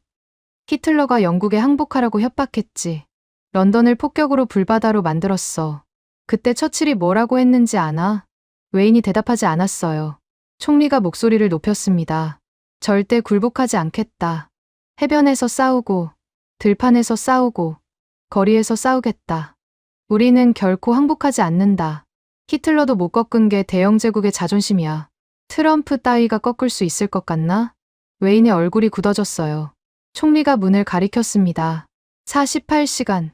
Speaker 3: 히틀러가 영국에 항복하라고 협박했지. 런던을 폭격으로 불바다로 만들었어. 그때 처칠이 뭐라고 했는지 아나? 웨인이 대답하지 않았어요. 총리가 목소리를 높였습니다. 절대 굴복하지 않겠다. 해변에서 싸우고, 들판에서 싸우고, 거리에서 싸우겠다. 우리는 결코 항복하지 않는다. 히틀러도 못 꺾은 게 대영 제국의 자존심이야. 트럼프 따위가 꺾을 수 있을 것 같나? 웨인의 얼굴이 굳어졌어요. 총리가 문을 가리켰습니다. 48시간.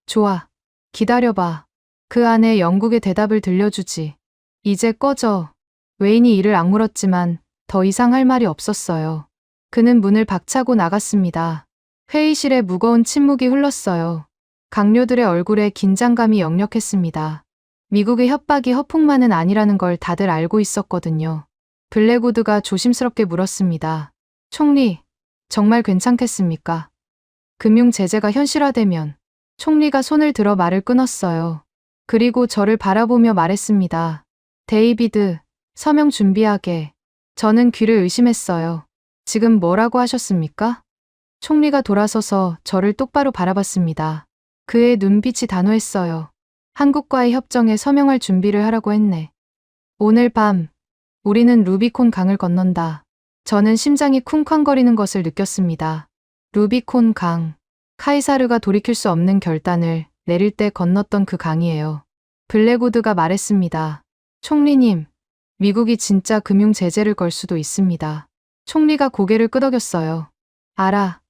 Speaker 3: 좋아. 기다려봐. 그 안에 영국의 대답을 들려주지. 이제 꺼져. 웨인이 이를 악물었지만 더 이상 할 말이 없었어요. 그는 문을 박차고 나갔습니다. 회의실에 무거운 침묵이 흘렀어요. 강료들의 얼굴에 긴장감이 역력했습니다. 미국의 협박이 허풍만은 아니라는 걸 다들 알고 있었거든요. 블랙우드가 조심스럽게 물었습니다. 총리, 정말 괜찮겠습니까? 금융 제재가 현실화되면. 총리가 손을 들어 말을 끊었어요. 그리고 저를 바라보며 말했습니다. 데이비드, 서명 준비하게. 저는 귀를 의심했어요. 지금 뭐라고 하셨습니까? 총리가 돌아서서 저를 똑바로 바라봤습니다. 그의 눈빛이 단호했어요. 한국과의 협정에 서명할 준비를 하라고 했네. 오늘 밤, 우리는 루비콘 강을 건넌다. 저는 심장이 쿵쾅거리는 것을 느꼈습니다. 루비콘 강. 카이사르가 돌이킬 수 없는 결단을 내릴 때 건넜던 그 강이에요. 블랙우드가 말했습니다. 총리님, 미국이 진짜 금융 제재를 걸 수도 있습니다. 총리가 고개를 끄덕였어요. 알아.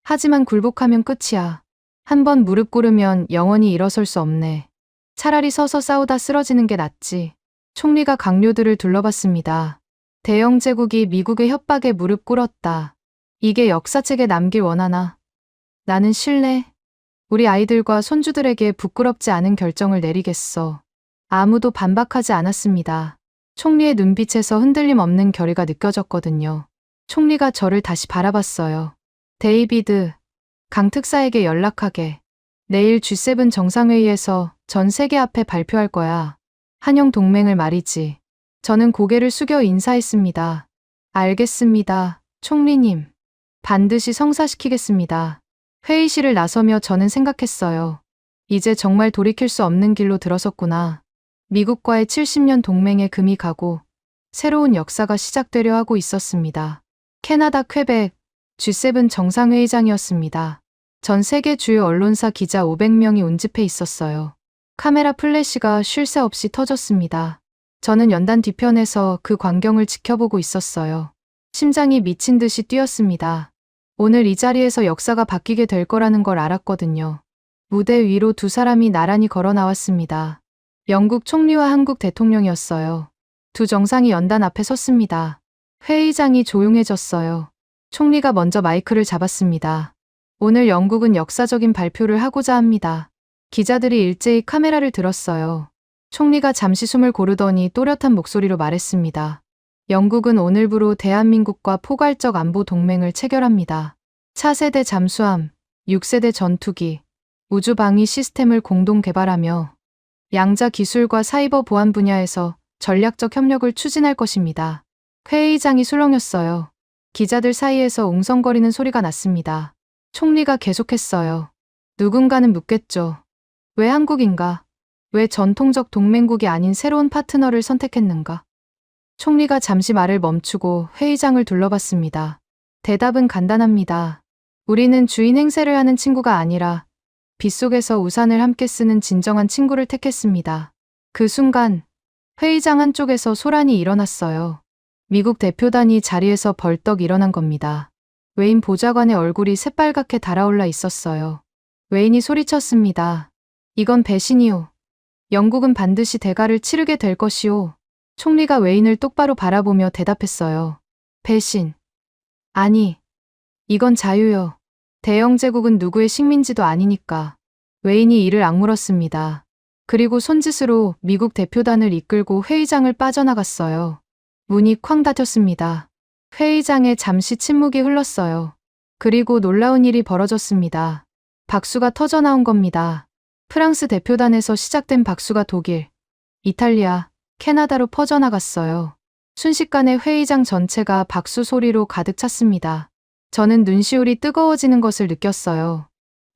Speaker 3: 하지만 굴복하면 끝이야. 한번 무릎 꿇으면 영원히 일어설 수 없네. 차라리 서서 싸우다 쓰러지는 게 낫지. 총리가 강료들을 둘러봤습니다. 대영 제국이 미국의 협박에 무릎 꿇었다. 이게 역사책에 남길 원하나? 나는 실례. 우리 아이들과 손주들에게 부끄럽지 않은 결정을 내리겠어. 아무도 반박하지 않았습니다. 총리의 눈빛에서 흔들림 없는 결의가 느껴졌거든요. 총리가 저를 다시 바라봤어요. 데이비드, 강 특사에게 연락하게. 내일 G7 정상회의에서 전 세계 앞에 발표할 거야. 한영 동맹을 말이지. 저는 고개를 숙여 인사했습니다. 알겠습니다, 총리님. 반드시 성사시키겠습니다. 회의실을 나서며 저는 생각했어요. 이제 정말 돌이킬 수 없는 길로 들어섰구나. 미국과의 70년 동맹에 금이 가고 새로운 역사가 시작되려 하고 있었습니다. 캐나다 퀘벡 G7 정상회의장이었습니다. 전 세계 주요 언론사 기자 500명이 운집해 있었어요. 카메라 플래시가 쉴 새 없이 터졌습니다. 저는 연단 뒤편에서 그 광경을 지켜보고 있었어요. 심장이 미친 듯이 뛰었습니다. 오늘 이 자리에서 역사가 바뀌게 될 거라는 걸 알았거든요. 무대 위로 두 사람이 나란히 걸어 나왔습니다. 영국 총리와 한국 대통령이었어요. 두 정상이 연단 앞에 섰습니다. 회의장이 조용해졌어요. 총리가 먼저 마이크를 잡았습니다. 오늘 영국은 역사적인 발표를 하고자 합니다. 기자들이 일제히 카메라를 들었어요. 총리가 잠시 숨을 고르더니 또렷한 목소리로 말했습니다. 영국은 오늘부로 대한민국과 포괄적 안보 동맹을 체결합니다. 차세대 잠수함, 6세대 전투기, 우주방위 시스템을 공동 개발하며 양자 기술과 사이버 보안 분야에서 전략적 협력을 추진할 것입니다. 회의장이 술렁였어요. 기자들 사이에서 웅성거리는 소리가 났습니다. 총리가 계속했어요. 누군가는 묻겠죠. 왜 한국인가? 왜 전통적 동맹국이 아닌 새로운 파트너를 선택했는가? 총리가 잠시 말을 멈추고 회의장을 둘러봤습니다. 대답은 간단합니다. 우리는 주인 행세를 하는 친구가 아니라 빗속에서 우산을 함께 쓰는 진정한 친구를 택했습니다. 그 순간 회의장 한쪽에서 소란이 일어났어요. 미국 대표단이 자리에서 벌떡 일어난 겁니다. 웨인 보좌관의 얼굴이 새빨갛게 달아올라 있었어요. 웨인이 소리쳤습니다. 이건 배신이오. 영국은 반드시 대가를 치르게 될 것이오. 총리가 웨인을 똑바로 바라보며 대답했어요. 배신. 아니, 이건 자유요. 대영 제국은 누구의 식민지도 아니니까. 웨인이 이를 악물었습니다. 그리고 손짓으로 미국 대표단을 이끌고 회의장을 빠져나갔어요. 문이 쾅 닫혔습니다. 회의장에 잠시 침묵이 흘렀어요. 그리고 놀라운 일이 벌어졌습니다. 박수가 터져 나온 겁니다. 프랑스 대표단에서 시작된 박수가 독일, 이탈리아, 캐나다로 퍼져나갔어요. 순식간에 회의장 전체가 박수 소리로 가득 찼습니다. 저는 눈시울이 뜨거워지는 것을 느꼈어요.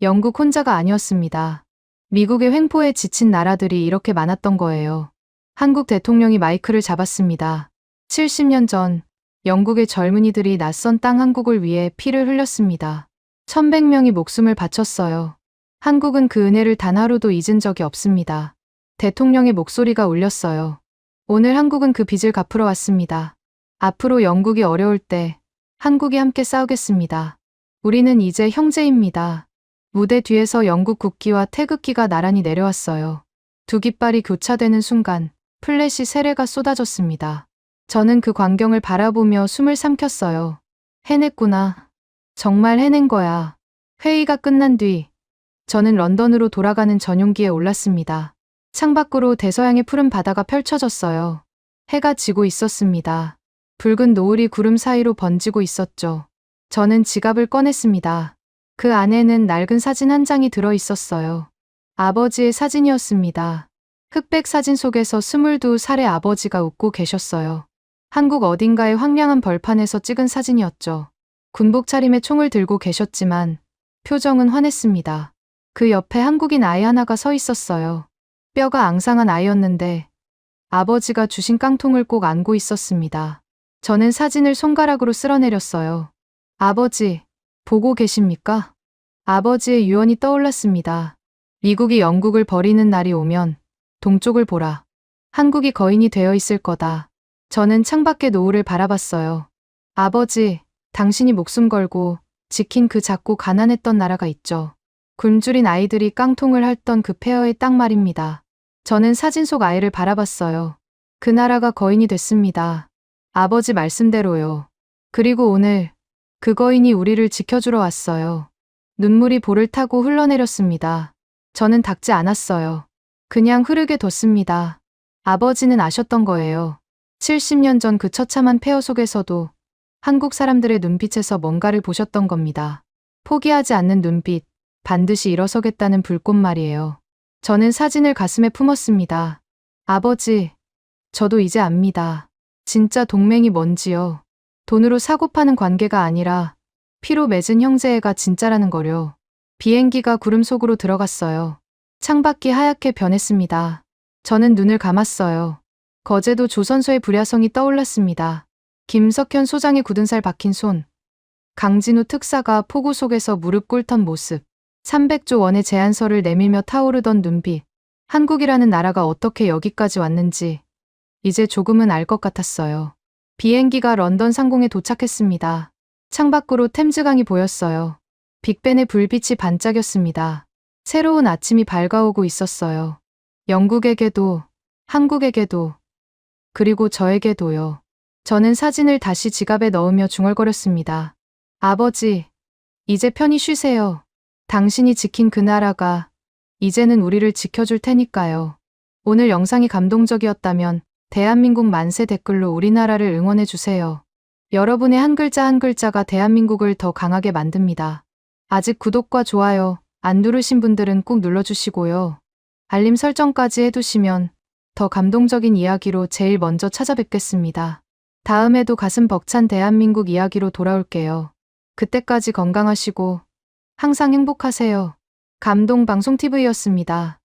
Speaker 3: 영국 혼자가 아니었습니다. 미국의 횡포에 지친 나라들이 이렇게 많았던 거예요. 한국 대통령이 마이크를 잡았습니다. 70년 전 영국의 젊은이들이 낯선 땅 한국을 위해 피를 흘렸습니다. 1100명이 목숨을 바쳤어요. 한국은 그 은혜를 단 하루도 잊은 적이 없습니다. 대통령의 목소리가 울렸어요. 오늘 한국은 그 빚을 갚으러 왔습니다. 앞으로 영국이 어려울 때 한국이 함께 싸우겠습니다. 우리는 이제 형제입니다. 무대 뒤에서 영국 국기와 태극기가 나란히 내려왔어요. 두 깃발이 교차되는 순간 플래시 세례가 쏟아졌습니다. 저는 그 광경을 바라보며 숨을 삼켰어요. 해냈구나. 정말 해낸 거야. 회의가 끝난 뒤 저는 런던으로 돌아가는 전용기에 올랐습니다. 창밖으로 대서양의 푸른 바다가 펼쳐졌어요. 해가 지고 있었습니다. 붉은 노을이 구름 사이로 번지고 있었죠. 저는 지갑을 꺼냈습니다. 그 안에는 낡은 사진 한 장이 들어 있었어요. 아버지의 사진이었습니다. 흑백 사진 속에서 22살의 아버지가 웃고 계셨어요. 한국 어딘가의 황량한 벌판에서 찍은 사진이었죠. 군복 차림에 총을 들고 계셨지만 표정은 환했습니다. 그 옆에 한국인 아이 하나가 서 있었어요. 뼈가 앙상한 아이였는데 아버지가 주신 깡통을 꼭 안고 있었습니다. 저는 사진을 손가락으로 쓸어내렸어요. 아버지, 보고 계십니까? 아버지의 유언이 떠올랐습니다. 미국이 영국을 버리는 날이 오면 동쪽을 보라. 한국이 거인이 되어 있을 거다. 저는 창밖의 노을을 바라봤어요. 아버지, 당신이 목숨 걸고 지킨 그 작고 가난했던 나라가 있죠. 굶주린 아이들이 깡통을 핥던 그 폐허의 땅 말입니다. 저는 사진 속 아이를 바라봤어요. 그 나라가 거인이 됐습니다. 아버지 말씀대로요. 그리고 오늘 그 거인이 우리를 지켜주러 왔어요. 눈물이 볼을 타고 흘러내렸습니다. 저는 닦지 않았어요. 그냥 흐르게 뒀습니다. 아버지는 아셨던 거예요. 70년 전 그 처참한 폐허 속에서도 한국 사람들의 눈빛에서 뭔가를 보셨던 겁니다. 포기하지 않는 눈빛, 반드시 일어서겠다는 불꽃 말이에요. 저는 사진을 가슴에 품었습니다. 아버지, 저도 이제 압니다. 진짜 동맹이 뭔지요. 돈으로 사고 파는 관계가 아니라 피로 맺은 형제애가 진짜라는 거요. 비행기가 구름 속으로 들어갔어요. 창밖이 하얗게 변했습니다. 저는 눈을 감았어요. 거제도 조선소의 불야성이 떠올랐습니다. 김석현 소장의 굳은 살 박힌 손, 강진우 특사가 폭우 속에서 무릎 꿇던 모습, 300조 원의 제안서를 내밀며 타오르던 눈빛, 한국이라는 나라가 어떻게 여기까지 왔는지 이제 조금은 알 것 같았어요. 비행기가 런던 상공에 도착했습니다. 창밖으로 템즈강이 보였어요. 빅벤의 불빛이 반짝였습니다. 새로운 아침이 밝아오고 있었어요. 영국에게도, 한국에게도, 그리고 저에게도요. 저는 사진을 다시 지갑에 넣으며 중얼거렸습니다. 아버지, 이제 편히 쉬세요. 당신이 지킨 그 나라가 이제는 우리를 지켜줄 테니까요. 오늘 영상이 감동적이었다면 대한민국 만세 댓글로 우리나라를 응원해주세요. 여러분의 한 글자 한 글자가 대한민국을 더 강하게 만듭니다. 아직 구독과 좋아요 안 누르신 분들은 꼭 눌러주시고요. 알림 설정까지 해두시면 더 감동적인 이야기로 제일 먼저 찾아뵙겠습니다. 다음에도 가슴 벅찬 대한민국 이야기로 돌아올게요. 그때까지 건강하시고 항상 행복하세요. 감동방송TV였습니다.